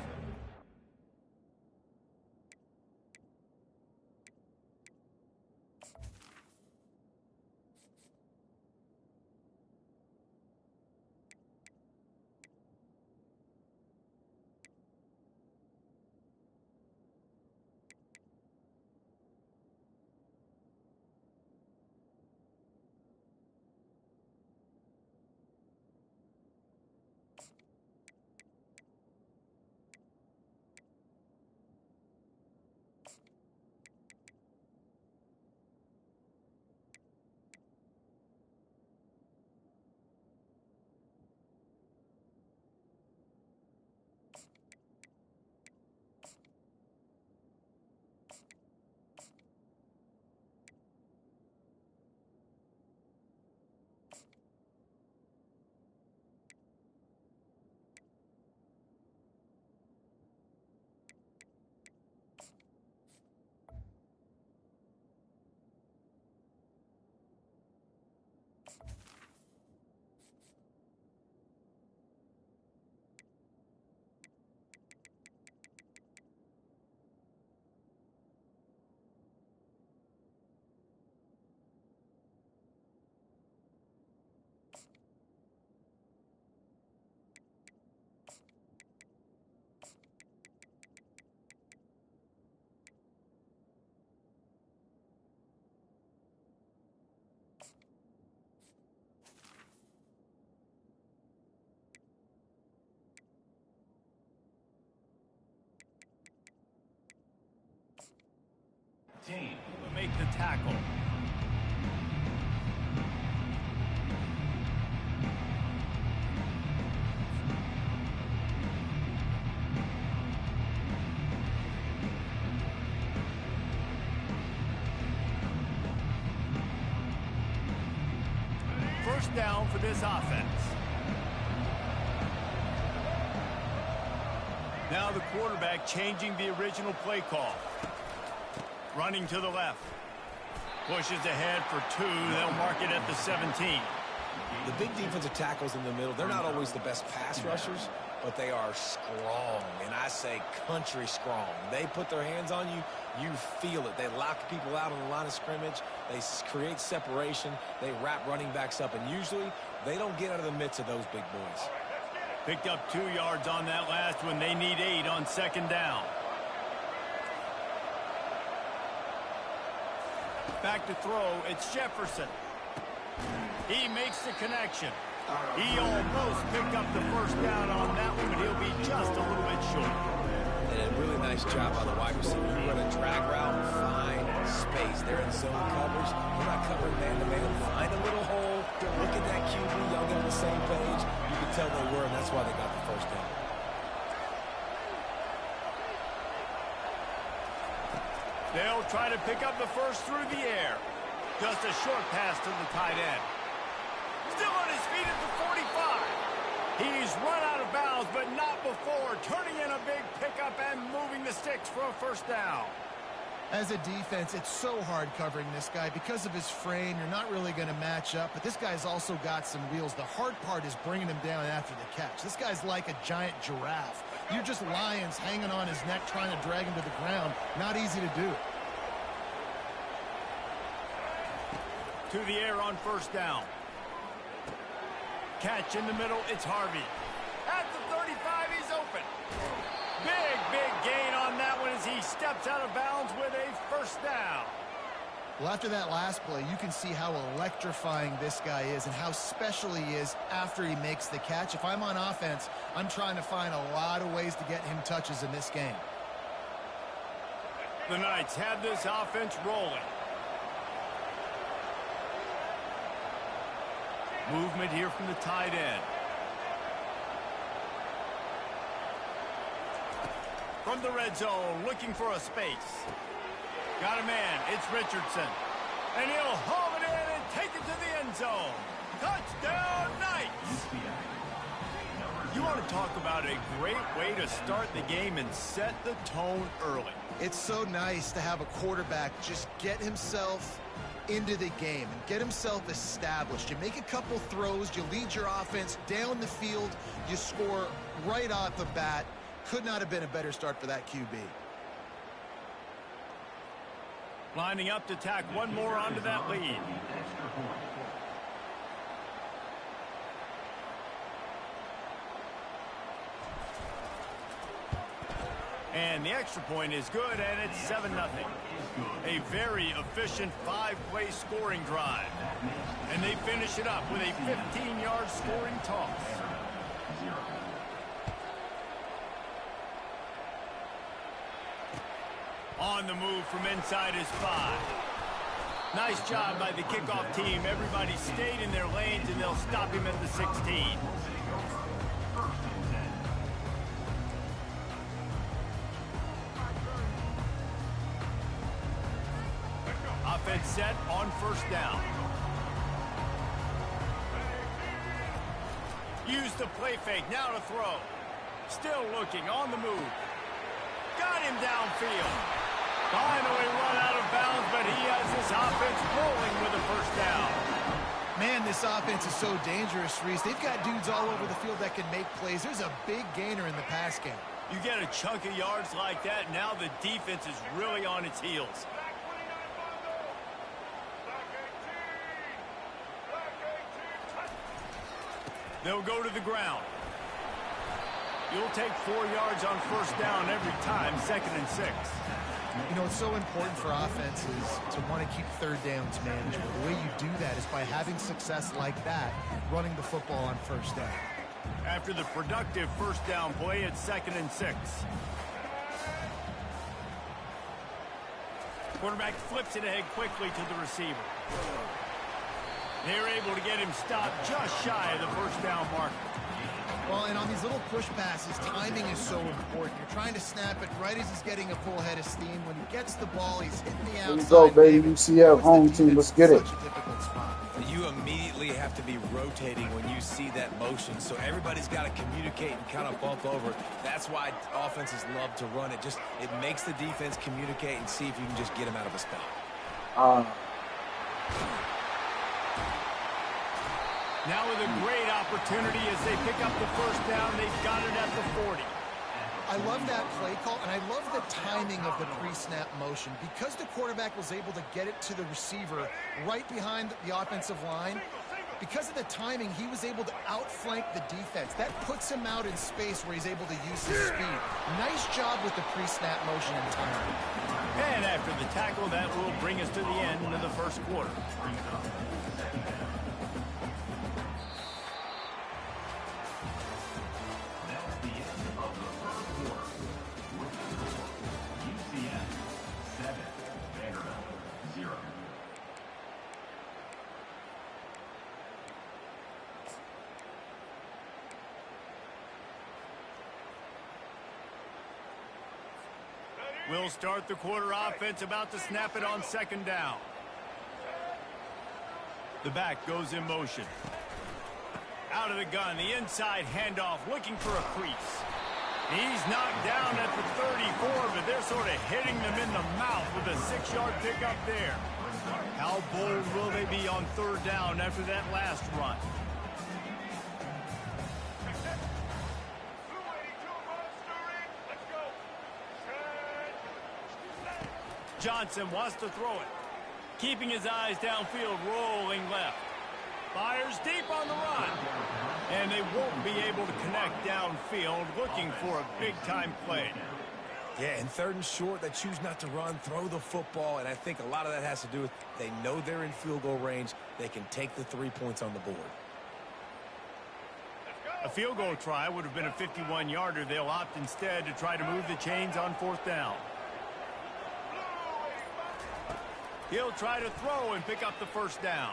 [SPEAKER 4] Team.
[SPEAKER 1] Will make the tackle. First down for this offense. Now the quarterback changing the original play call. Running to the left. Pushes ahead for 2. They'll mark it at the 17.
[SPEAKER 2] The big defensive tackles in the middle, they're not always the best pass rushers, but they are strong, and I say country strong. They put their hands on you, you feel it. They lock people out on the line of scrimmage. They create separation. They wrap running backs up, and usually they don't get out of the midst of those big boys.
[SPEAKER 1] Picked up 2 yards on that last one. They need 8 on second down. Back to throw, it's Jefferson. He makes the connection. He almost picked up the first down on that one, but he'll be just a little bit short.
[SPEAKER 2] And a really nice job by the wide receiver. You run a drag route, find space. They're in zone coverage. They're not covering man-to-man. Find a little hole. Look at that QB. Y'all get on the same page. You can tell they were, and that's why they got the first down.
[SPEAKER 1] They'll try to pick up the first through the air. Just a short pass to the tight end. Still on his feet at the 45. He's run out of bounds, but not before. Turning in a big pickup and moving the sticks for a first down.
[SPEAKER 3] As a defense, it's so hard covering this guy. Because of his frame, you're not really going to match up, but this guy's also got some wheels. The hard part is bringing him down after the catch. This guy's like a giant giraffe. You're just lions hanging on his neck trying to drag him to the ground. Not easy to do.
[SPEAKER 1] To the air on first down. Catch in the middle, it's Harvey. At the 35, he's open. Big gain on that one as he steps out of bounds with a first down.
[SPEAKER 3] Well, after that last play, you can see how electrifying this guy is and how special he is after he makes the catch. If I'm on offense, I'm trying to find a lot of ways to get him touches in this game.
[SPEAKER 1] The Knights have this offense rolling. Movement here from the tight end. From the red zone, looking for a space. Got a man, it's Richardson. And he'll haul it in and take it to the end zone. Touchdown, Knights! You want to talk about a great way to start the game and set the tone early.
[SPEAKER 3] It's so nice to have a quarterback just get himself into the game and get himself established. You make a couple throws, you lead your offense down the field, you score right off the bat. Could not have been a better start for that QB.
[SPEAKER 1] Lining up to tack one more onto that lead. And the extra point is good, and it's 7-0. A very efficient 5-play scoring drive. And they finish it up with a 15-yard scoring toss. On the move from inside his 5. Nice job by the kickoff team. Everybody stayed in their lanes, and they'll stop him at the 16. Offense set on first down. Use the play fake, now to throw. Still looking, on the move. Got him downfield. Finally run out of bounds, but he has this offense rolling with a first down.
[SPEAKER 3] Man, this offense is so dangerous, Reese. They've got dudes all over the field that can make plays. There's a big gainer in the pass game.
[SPEAKER 1] You get a chunk of yards like that, now the defense is really on its heels. They'll go to the ground. You'll take 4 yards on first down every time, 2nd and 6.
[SPEAKER 3] You know, it's so important for offenses to want to keep third downs manageable. The way you do that is by having success like that, running the football on first down.
[SPEAKER 1] After the productive first down play, it's 2nd and 6. Quarterback flips it ahead quickly to the receiver. They're able to get him stopped just shy of the first down marker.
[SPEAKER 3] Well, and on these little push passes, timing is so important. You're trying to snap it right as he's getting a full head of steam. When he gets the ball, he's hitting the outside.
[SPEAKER 5] Here we go, baby. UCF home team. Let's get it.
[SPEAKER 2] You immediately have to be rotating when you see that motion, so everybody's got to communicate and kind of bump over. That's why offenses love to run it. It makes the defense communicate and see if you can just get him out of a spot.
[SPEAKER 1] Now with a great opportunity as they pick up the first down, they've got it at the 40.
[SPEAKER 3] I love that play call, and I love the timing of the pre-snap motion. Because the quarterback was able to get it to the receiver right behind the offensive line, because of the timing, he was able to outflank the defense. That puts him out in space where he's able to use his speed. Nice job with the pre-snap motion and timing.
[SPEAKER 1] And after the tackle, that will bring us to the end of the first quarter. We'll start the quarter offense, about to snap it on second down. The back goes in motion. Out of the gun, the inside handoff, looking for a crease. He's knocked down at the 34, but they're sort of hitting them in the mouth with a 6-yard pickup there. How bold will they be on third down after that last run? Johnson wants to throw it. Keeping his eyes downfield, rolling left. Fires deep on the run. And they won't be able to connect downfield, looking for a big-time play.
[SPEAKER 2] Yeah, and 3rd and short, they choose not to run, throw the football, and I think a lot of that has to do with they know they're in field goal range. They can take the 3 points on the board.
[SPEAKER 1] A field goal try would have been a 51-yarder. They'll opt instead to try to move the chains on 4th down. He'll try to throw and pick up the 1st down.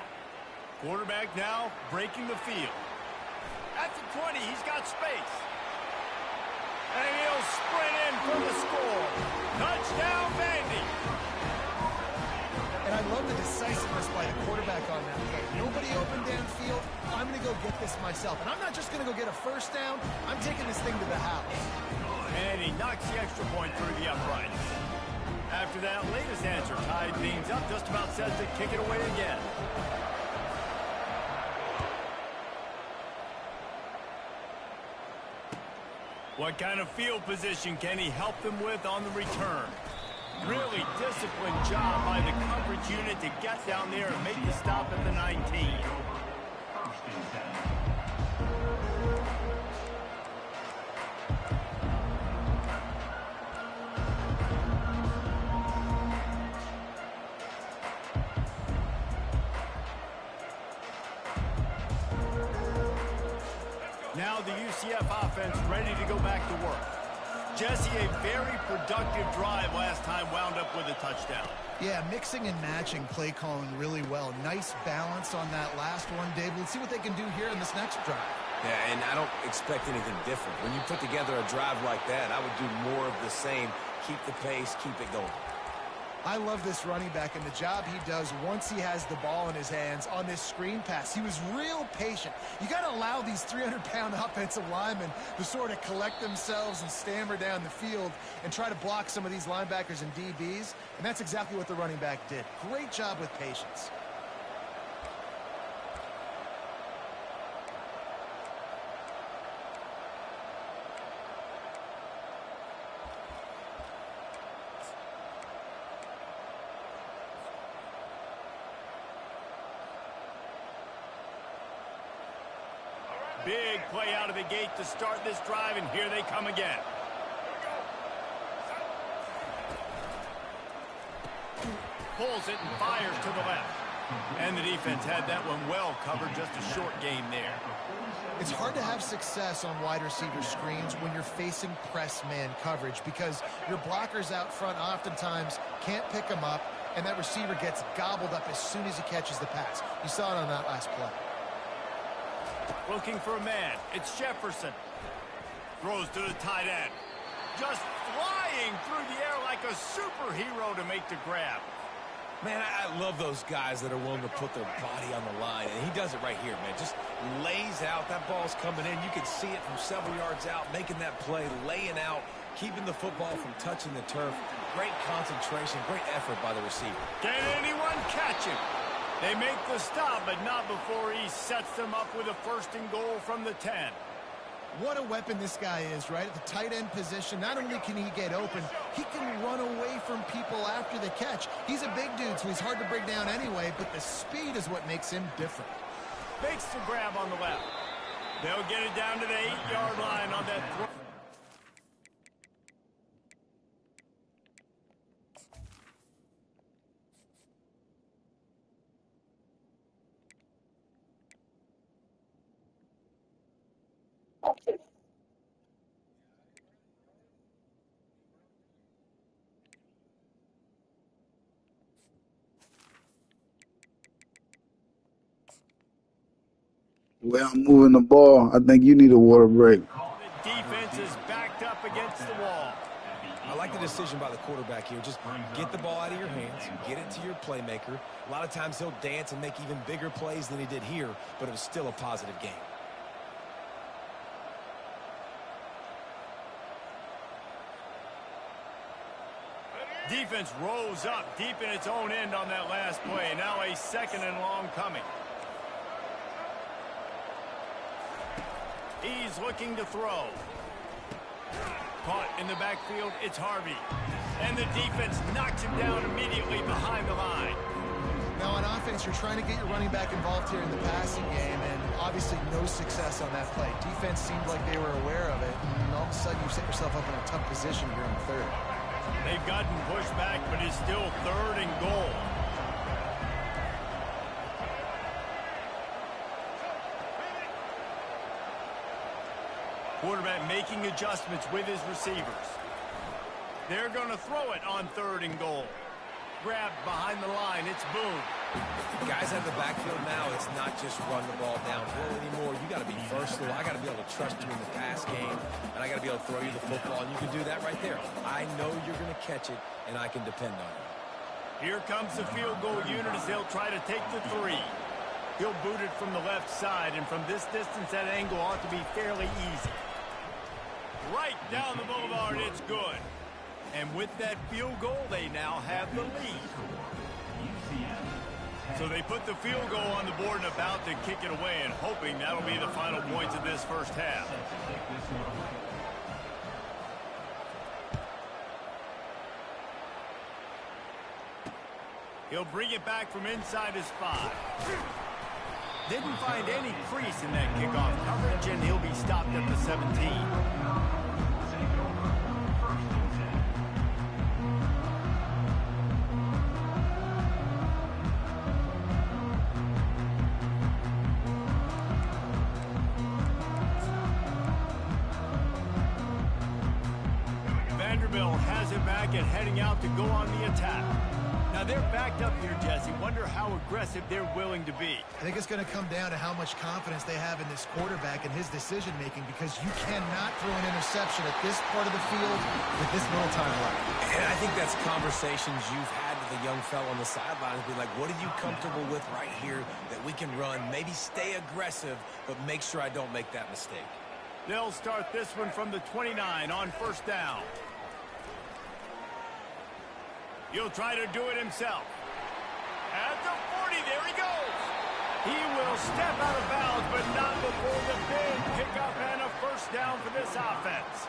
[SPEAKER 1] Quarterback now breaking the field. At the 20, he's got space. And he'll sprint in for the score. Touchdown, Vandy.
[SPEAKER 3] And I love the decisiveness by the quarterback on that play. Nobody open downfield. I'm going to go get this myself. And I'm not just going to go get a 1st down. I'm taking this thing to the house.
[SPEAKER 1] And he knocks the extra point through the uprights. After that latest answer tied things up, just about says to kick it away again. What kind of field position can he help them with on the return? Really disciplined job by the coverage unit to get down there and make the stop at the 19. Now the UCF offense ready to go back to work. Jesse, a very productive drive last time wound up with a touchdown.
[SPEAKER 3] Yeah, mixing and matching play calling really well. Nice balance on that last one, Dave. Let's see what they can do here in this next drive.
[SPEAKER 2] Yeah, and I don't expect anything different. When you put together a drive like that, I would do more of the same. Keep the pace, keep it going.
[SPEAKER 3] I love this running back and the job he does once he has the ball in his hands on this screen pass. He was real patient. You got to allow these 300-pound offensive linemen to sort of collect themselves and stammer down the field and try to block some of these linebackers and DBs, and that's exactly what the running back did. Great job with patience.
[SPEAKER 1] Big play out of the gate to start this drive, and here they come again. Pulls it and fires to the left. And the defense had that one well covered, just a short game there.
[SPEAKER 3] It's hard to have success on wide receiver screens when you're facing press man coverage because your blockers out front oftentimes can't pick them up, and that receiver gets gobbled up as soon as he catches the pass. You saw it on that last play.
[SPEAKER 1] Looking for a man. It's Jefferson. Throws to the tight end. Just flying through the air like a superhero to make the grab.
[SPEAKER 2] Man, I love those guys that are willing to put their body on the line, and he does it right here, man. Just lays out. That ball's coming in. You can see it from several yards out, making that play, laying out, keeping the football from touching the turf. Great concentration, great effort by the receiver.
[SPEAKER 1] Can anyone catch him? They make the stop, but not before he sets them up with a 1st and goal from the 10.
[SPEAKER 3] What a weapon this guy is, right? At the tight end position, not only can he get open, he can run away from people after the catch. He's a big dude, so he's hard to bring down anyway, but the speed is what makes him different.
[SPEAKER 1] Makes the grab on the left. They'll get it down to the 8-yard line on that throw.
[SPEAKER 5] The way I'm moving the ball, I think you need a water break.
[SPEAKER 1] The defense is backed up against the wall.
[SPEAKER 2] I like the decision by the quarterback here. Just get the ball out of your hands, get it to your playmaker. A lot of times he'll dance and make even bigger plays than he did here, but it was still a positive game.
[SPEAKER 1] Defense rose up deep in its own end on that last play. Now a 2nd and long coming. He's looking to throw. Caught in the backfield, it's Harvey. And the defense knocks him down immediately behind the line.
[SPEAKER 3] you're trying to get your running back involved here in the passing game, and obviously no success on that play. Defense seemed like they were aware of it, and all of a sudden you set yourself up in a tough position here in the third.
[SPEAKER 1] They've gotten pushed back, but it's still 3rd and goal. Quarterback making adjustments with his receivers. They're going to throw it on 3rd and goal. Grabbed behind the line. It's Boone.
[SPEAKER 2] Guys at the backfield now, it's not just run the ball downhill anymore. You got to be versatile. I got to be able to trust you in the pass game, and I got to be able to throw you the football, and you can do that right there. I know you're going to catch it, and I can depend on it.
[SPEAKER 1] Here comes the field goal unit as they'll try to take the 3. He'll boot it from the left side, and from this distance, that angle ought to be fairly easy. Right down the boulevard, it's good. And with that field goal, they now have the lead. So they put the field goal on the board and about to kick it away, and hoping that'll be the final points of this first half. He'll bring it back from inside his 5. Didn't find any crease in that kickoff coverage, and he'll be stopped at the 17. Vanderbilt has it back and heading out to go on the attack. Now they're backed up here, Jesse. Wonder how aggressive they're willing to be.
[SPEAKER 3] I think it's going to come down to how much confidence they have in this quarterback and his decision-making, because you cannot throw an interception at this part of the field with this little time left.
[SPEAKER 2] And I think that's conversations you've had with a young fellow on the sidelines. Be like, what are you comfortable with right here that we can run? Maybe stay aggressive, but make sure I don't make that mistake.
[SPEAKER 1] They'll start this one from the 29 on 1st down. He'll try to do it himself. At the 40, there he goes. He will step out of bounds, but not before the big pickup and a 1st down for this offense.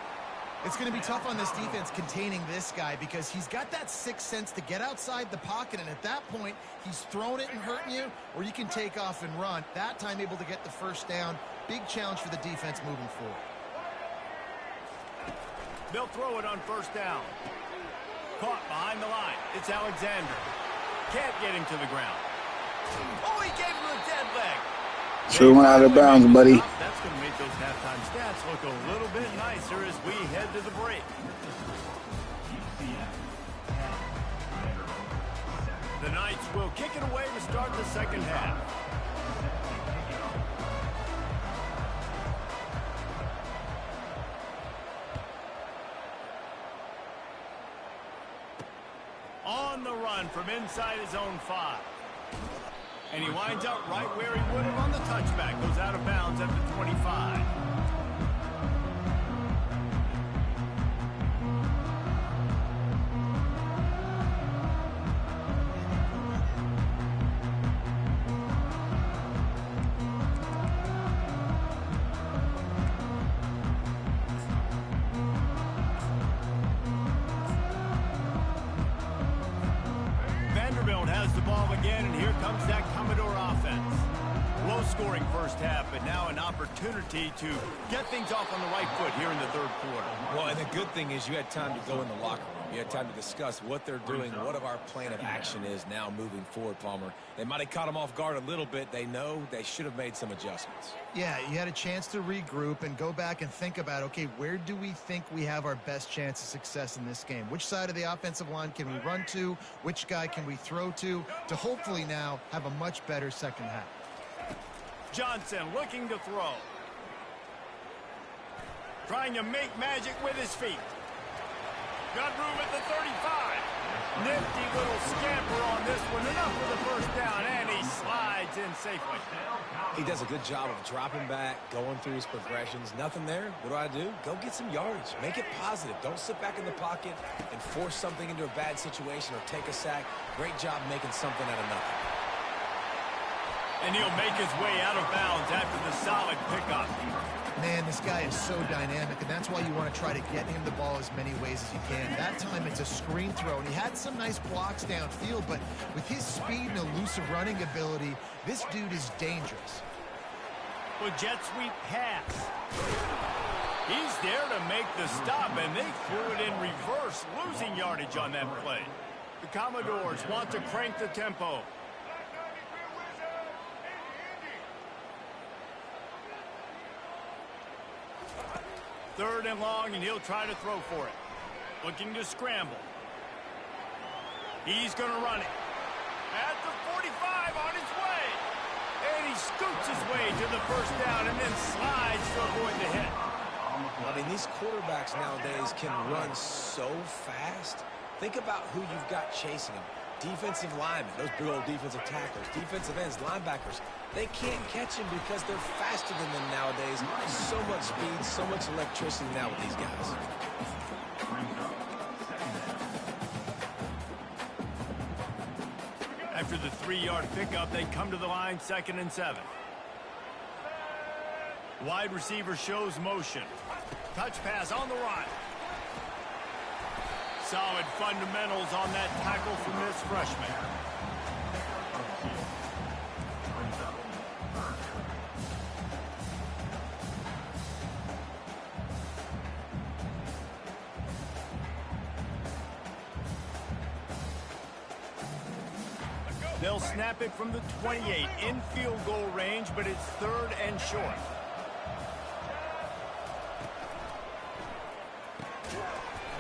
[SPEAKER 3] It's going to be tough on this defense containing this guy, because he's got that sixth sense to get outside the pocket, and at that point, he's throwing it and hurting you, or you can take off and run. That time able to get the 1st down. Big challenge for the defense moving forward.
[SPEAKER 1] They'll throw it on 1st down. Caught behind the line. It's Alexander. Can't get him to the ground. Oh, he gave him a dead leg.
[SPEAKER 5] Should went out of bounds, buddy.
[SPEAKER 1] That's going to make those halftime stats look a little bit nicer as we head to the break. The Knights will kick it away to start the 2nd half. On the run from inside his own 5. And he winds up right where he would have on the touchback. Goes out of bounds at the 25. Vanderbilt has the ball again, and here comes that Commodore offense. Low-scoring 1st half, but now an opportunity to get things off on the right foot here in the 3rd quarter.
[SPEAKER 2] Well, and the good thing is you had time to go in the locker room. You had time to discuss what they're doing, what our plan of action is now moving forward, Palmer. They might have caught them off guard a little bit. They know they should have made some adjustments.
[SPEAKER 3] Yeah, you had a chance to regroup and go back and think about, okay, where do we think we have our best chance of success in this game? Which side of the offensive line can we run to? Which guy can we throw to hopefully now have a much better 2nd half?
[SPEAKER 1] Johnson looking to throw. Trying to make magic with his feet. Got room at the 35. Nifty little scamper on this one. Enough for the 1st down, and he slides in safely.
[SPEAKER 2] He does a good job of dropping back, going through his progressions. Nothing there. What do? Go get some yardage. Make it positive. Don't sit back in the pocket and force something into a bad situation or take a sack. Great job making something out of nothing.
[SPEAKER 1] And he'll make his way out of bounds after the solid pickup.
[SPEAKER 3] Man, this guy is so dynamic, and that's why you want to try to get him the ball as many ways as you can. That time it's a screen throw, and he had some nice blocks downfield, but with his speed and elusive running ability, this dude is dangerous.
[SPEAKER 1] Well, jet sweep pass. He's there to make the stop, and they threw it in reverse, losing yardage on that play. The Commodores want to crank the tempo. Third and long, and he'll try to throw for it. Looking to scramble. He's going to run it. At the 45 on his way. And he scoots his way to the first down and then slides to avoid the hit.
[SPEAKER 2] I mean, these quarterbacks nowadays can run so fast. Think about who you've got chasing them. Defensive linemen, those big old defensive tacklers, defensive ends, linebackers. They can't catch him because they're faster than them nowadays. So much speed, so much electricity now with these guys.
[SPEAKER 1] After the 3-yard pickup, they come to the line, 2nd and 7. Wide receiver shows motion. Touch pass on the run. Solid fundamentals on that tackle from this freshman. They'll snap it from the 28 in field goal range, but it's 3rd and short.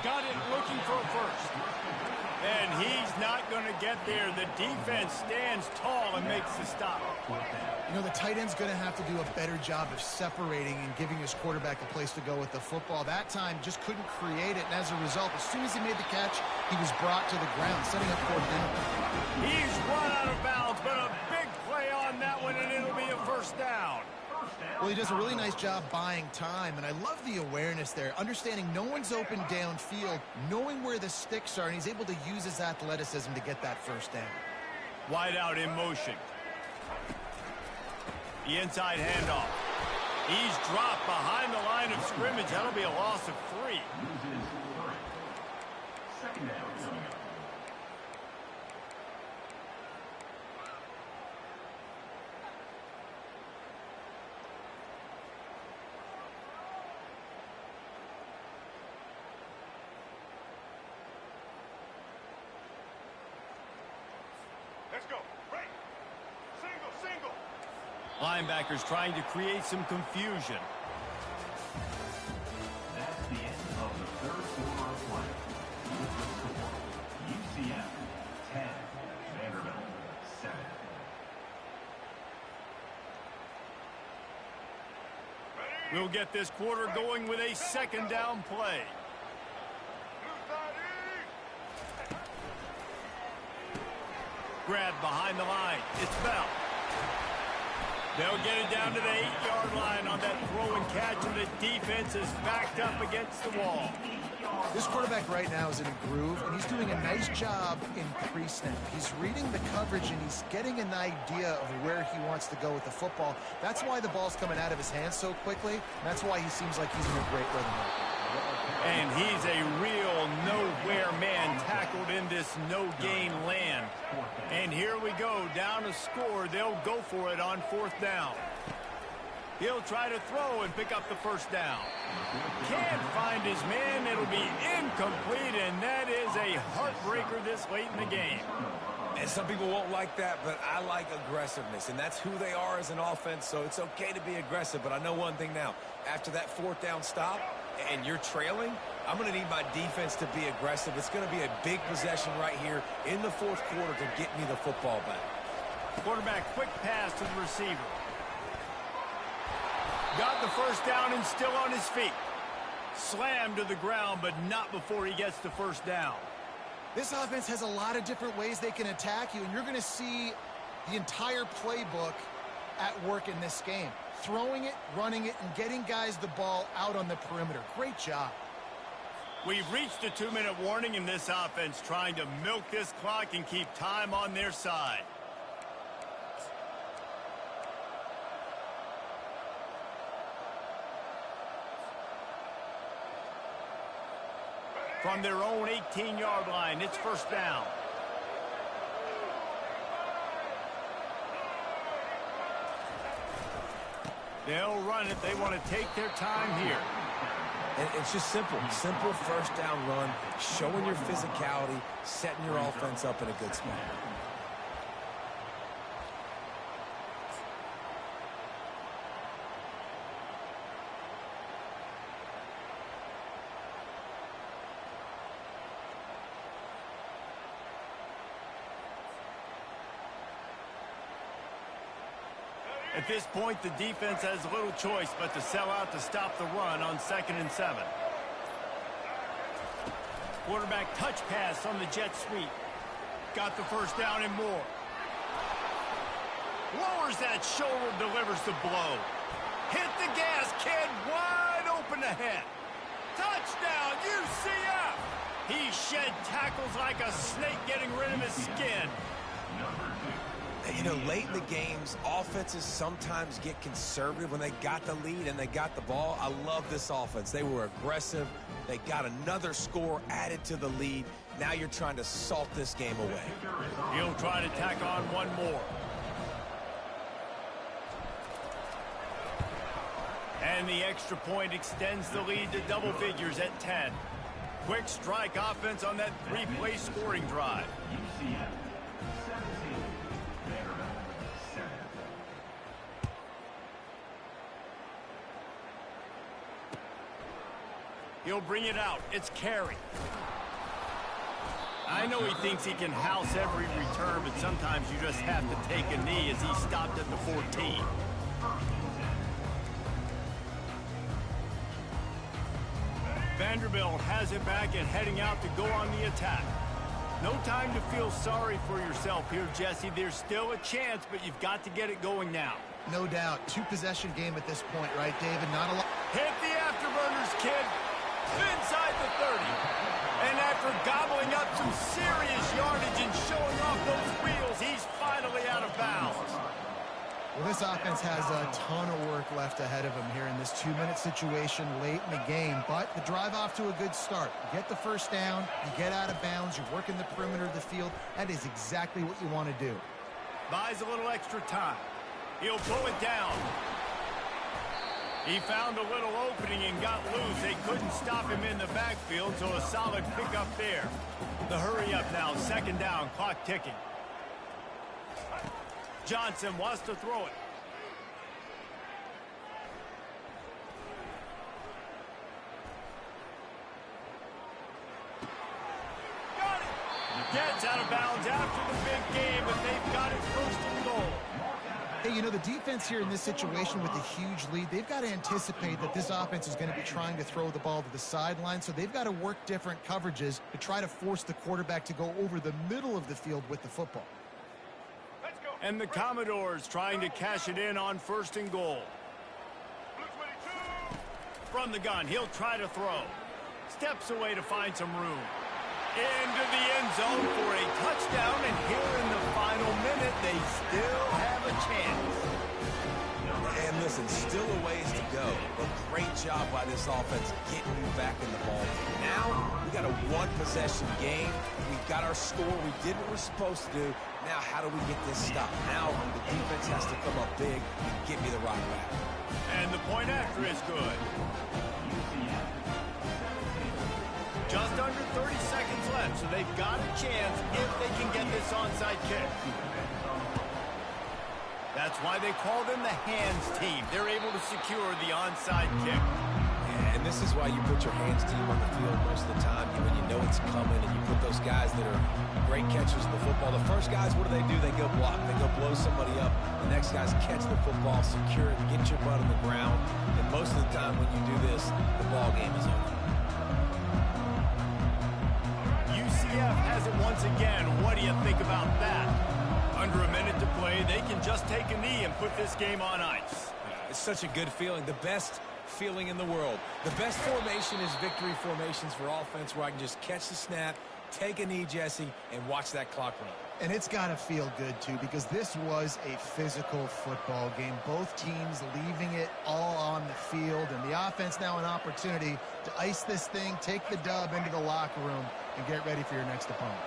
[SPEAKER 1] Got it looking for a first. And he's not going to get there. The defense stands tall and makes the stop.
[SPEAKER 3] You know, the tight end's going to have to do a better job of separating and giving his quarterback a place to go with the football. That time just couldn't create it, and as a result, as soon as he made the catch, he was brought to the ground, setting up 4th down.
[SPEAKER 1] He's run out of bounds, but a big play on that one, and it'll be a first down.
[SPEAKER 3] Well, he does a really nice job buying time, and I love the awareness there, understanding no one's open downfield, knowing where the sticks are, and he's able to use his athleticism to get that first down.
[SPEAKER 1] Wide out in motion. The inside handoff. He's dropped behind the line of scrimmage. That'll be a loss of 3.
[SPEAKER 4] Second down.
[SPEAKER 1] Let's go. Right. Single. Linebackers trying to create some confusion.
[SPEAKER 4] That's the end of the 3rd quarter of play. With the score, UCF 10, Vanderbilt 7.
[SPEAKER 1] We'll get this quarter going with a 2nd down play. Grab behind the line. It's Bell. They'll get it down to the 8-yard line on that throw and catch, and the defense is backed up against the wall.
[SPEAKER 3] This quarterback right now is in a groove, and he's doing a nice job in pre-snap. He's reading the coverage, and he's getting an idea of where he wants to go with the football. That's why the ball's coming out of his hands so quickly, and that's why he seems like he's in a great rhythm right now.
[SPEAKER 1] And he's a real nowhere man tackled in this no-gain land. And here we go, down a score. They'll go for it on 4th down. He'll try to throw and pick up the first down. Can't find his man. It'll be incomplete, and that is a heartbreaker this late in the game.
[SPEAKER 2] And some people won't like that, but I like aggressiveness, and that's who they are as an offense, so it's okay to be aggressive. But I know one thing now. After that 4th down stop and you're trailing, I'm going to need my defense to be aggressive. It's going to be a big possession right here in the 4th quarter to get me the football back.
[SPEAKER 1] Quarterback quick pass to the receiver. Got the first down and still on his feet. Slammed to the ground, but not before he gets the first down.
[SPEAKER 3] This offense has a lot of different ways they can attack you, and you're going to see the entire playbook at work in this game. Throwing it, running it, and getting guys the ball out on the perimeter. Great job.
[SPEAKER 1] We've reached a 2-minute warning in this offense, trying to milk this clock and keep time on their side. From their own 18-yard line, it's first down. They'll run it. They want to take their time here.
[SPEAKER 2] And it's just simple. Simple first down run, showing your physicality, setting your offense up in a good spot.
[SPEAKER 1] At this point, the defense has little choice but to sell out to stop the run on 2nd and 7. Quarterback touch pass on the jet sweep. Got the first down and more. Lowers that shoulder, delivers the blow. Hit the gas, kid. Wide open ahead. Touchdown, UCF! He shed tackles like a snake getting rid of his skin.
[SPEAKER 2] You know, late in the games, offenses sometimes get conservative when they got the lead and they got the ball. I love this offense. They were aggressive. They got another score added to the lead. Now you're trying to salt this game away.
[SPEAKER 1] He'll try to tack on one more. And the extra point extends the lead to double figures at 10. Quick strike offense on that 3-play scoring drive.
[SPEAKER 4] UCF 17, Vanderbilt 7.
[SPEAKER 1] He'll bring it out. It's Carey. I know he thinks he can house every return, but sometimes you just have to take a knee as he stopped at the 14. Vanderbilt has it back and heading out to go on the attack. No time to feel sorry for yourself here, Jesse. There's still a chance, but you've got to get it going now.
[SPEAKER 3] No doubt. Two-possession game at this point, right, David? Not a lot.
[SPEAKER 1] Hit the afterburners, kid. Inside the 30. And after gobbling up some serious yardage and showing off those wheels, he's finally out of bounds.
[SPEAKER 3] Well, this offense has a ton of work left ahead of them here in this 2-minute situation late in the game, but the drive off to a good start. You get the first down, you get out of bounds, you're working the perimeter of the field. That is exactly what you want to do.
[SPEAKER 1] Buys a little extra time. He'll pull it down. He found a little opening and got loose. They couldn't stop him in the backfield, so a solid pickup there. The hurry up now, 2nd down, clock ticking. Johnson wants to throw it. Got it! Gets out of bounds after the big game, but they've got it 1st and goal.
[SPEAKER 3] Hey, you know, the defense here in this situation with a huge lead, they've got to anticipate that this offense is going to be trying to throw the ball to the sideline, so they've got to work different coverages to try to force the quarterback to go over the middle of the field with the football.
[SPEAKER 1] And the Commodores trying to cash it in on 1st and goal. From the gun, he'll try to throw. Steps away to find some room. Into the end zone for a touchdown, and here in the final minute, they still have a chance.
[SPEAKER 2] And listen, still a ways to go, but great job by this offense getting you back in the ball. Now, we got a one-possession game. We've got our score. We did what we're supposed to do. Now, how do we get this stopped? Now, the defense has to come up big and get me the rock back.
[SPEAKER 1] And the point after is good. Just under 30 seconds left, so they've got a chance if they can get this onside kick. That's why they call them the hands team. They're able to secure the onside kick.
[SPEAKER 2] And this is why you put your hands team on the field most of the time when you know it's coming, and you put those guys that are great catchers of the football. The first guys, what do? They go block. They go blow somebody up. The next guys catch the football, secure it, get your butt on the ground. And most of the time when you do this, the ball game is over.
[SPEAKER 1] UCF has it once again. What do you think about that? Under a minute to play, they can just take a knee and put this game on ice.
[SPEAKER 2] It's such a good feeling. The best feeling in the world. The best formation is victory formations for offense, where I can just catch the snap, take a knee, Jesse, and watch that clock run.
[SPEAKER 3] And it's got to feel good, too, because this was a physical football game. Both teams leaving it all on the field, and the offense now an opportunity to ice this thing, take the dub into the locker room, and get ready for your next opponent.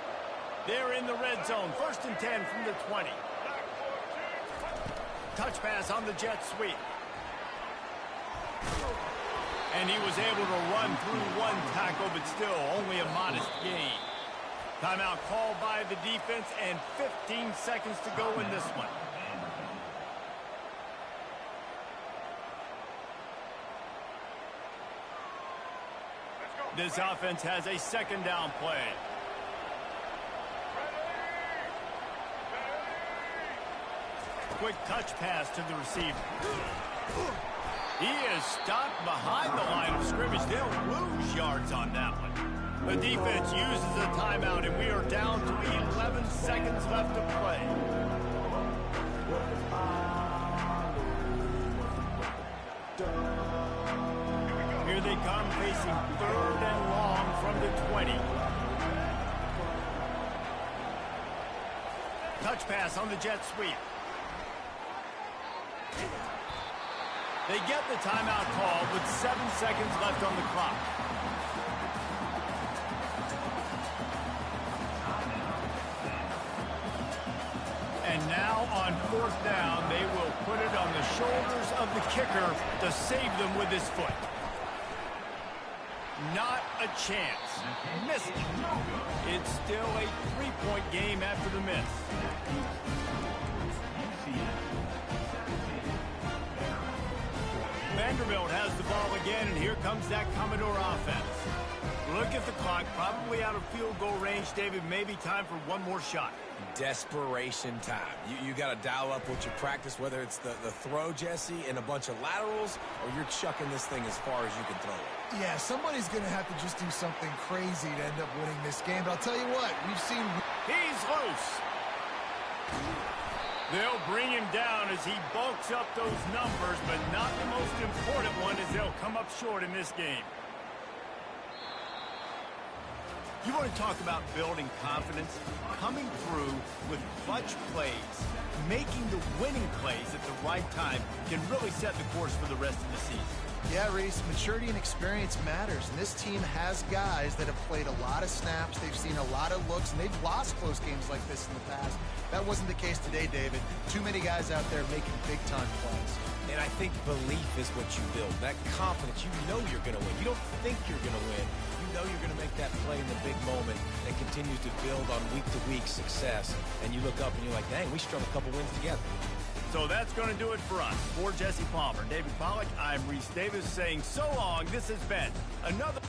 [SPEAKER 1] They're in the red zone. 1st and 10 from the 20. Touch pass on the jet sweep. And he was able to run through one tackle, but still only a modest gain. Timeout called by the defense, and 15 seconds to go in this one. This offense has a 2nd down play. Quick touch pass to the receiver. He is stopped behind the line of scrimmage. They'll lose yards on that one. The defense uses a timeout, and we are down to 11 seconds left to play. Here they come, facing 3rd and long from the 20. Touch pass on the jet sweep. They get the timeout called with 7 seconds left on the clock. And now on 4th down, they will put it on the shoulders of the kicker to save them with his foot. Not a chance. Missed it. It's still a 3-point game after the miss. Vanderbilt has the ball again, and here comes that Commodore offense. Look at the clock, probably out of field goal range, David. Maybe time for one more shot.
[SPEAKER 2] Desperation time. You got to dial up what you practice, whether it's the throw, Jesse, and a bunch of laterals, or you're chucking this thing as far as you can throw it.
[SPEAKER 3] Yeah, somebody's going to have to just do something crazy to end up winning this game. But I'll tell you what, we've seen...
[SPEAKER 1] He's loose. They'll bring him down as he bulks up those numbers, but not the most important one, as they'll come up short in this game. You want to talk about building confidence? Coming through with clutch plays, making the winning plays at the right time can really set the course for the rest of the season.
[SPEAKER 3] Yeah, Reese, maturity and experience matters, and this team has guys that have played a lot of snaps, they've seen a lot of looks, and they've lost close games like this in the past. That wasn't the case today, David. Too many guys out there making big-time plays.
[SPEAKER 2] And I think belief is what you build. That confidence, you know you're going to win. You don't think you're going to win. You know you're going to make that play in the big moment that continues to build on week-to-week success. And you look up and you're like, dang, we strung a couple wins together.
[SPEAKER 1] So that's going to do it for us. For Jesse Palmer, David Pollack, I'm Reese Davis saying so long. This has been another...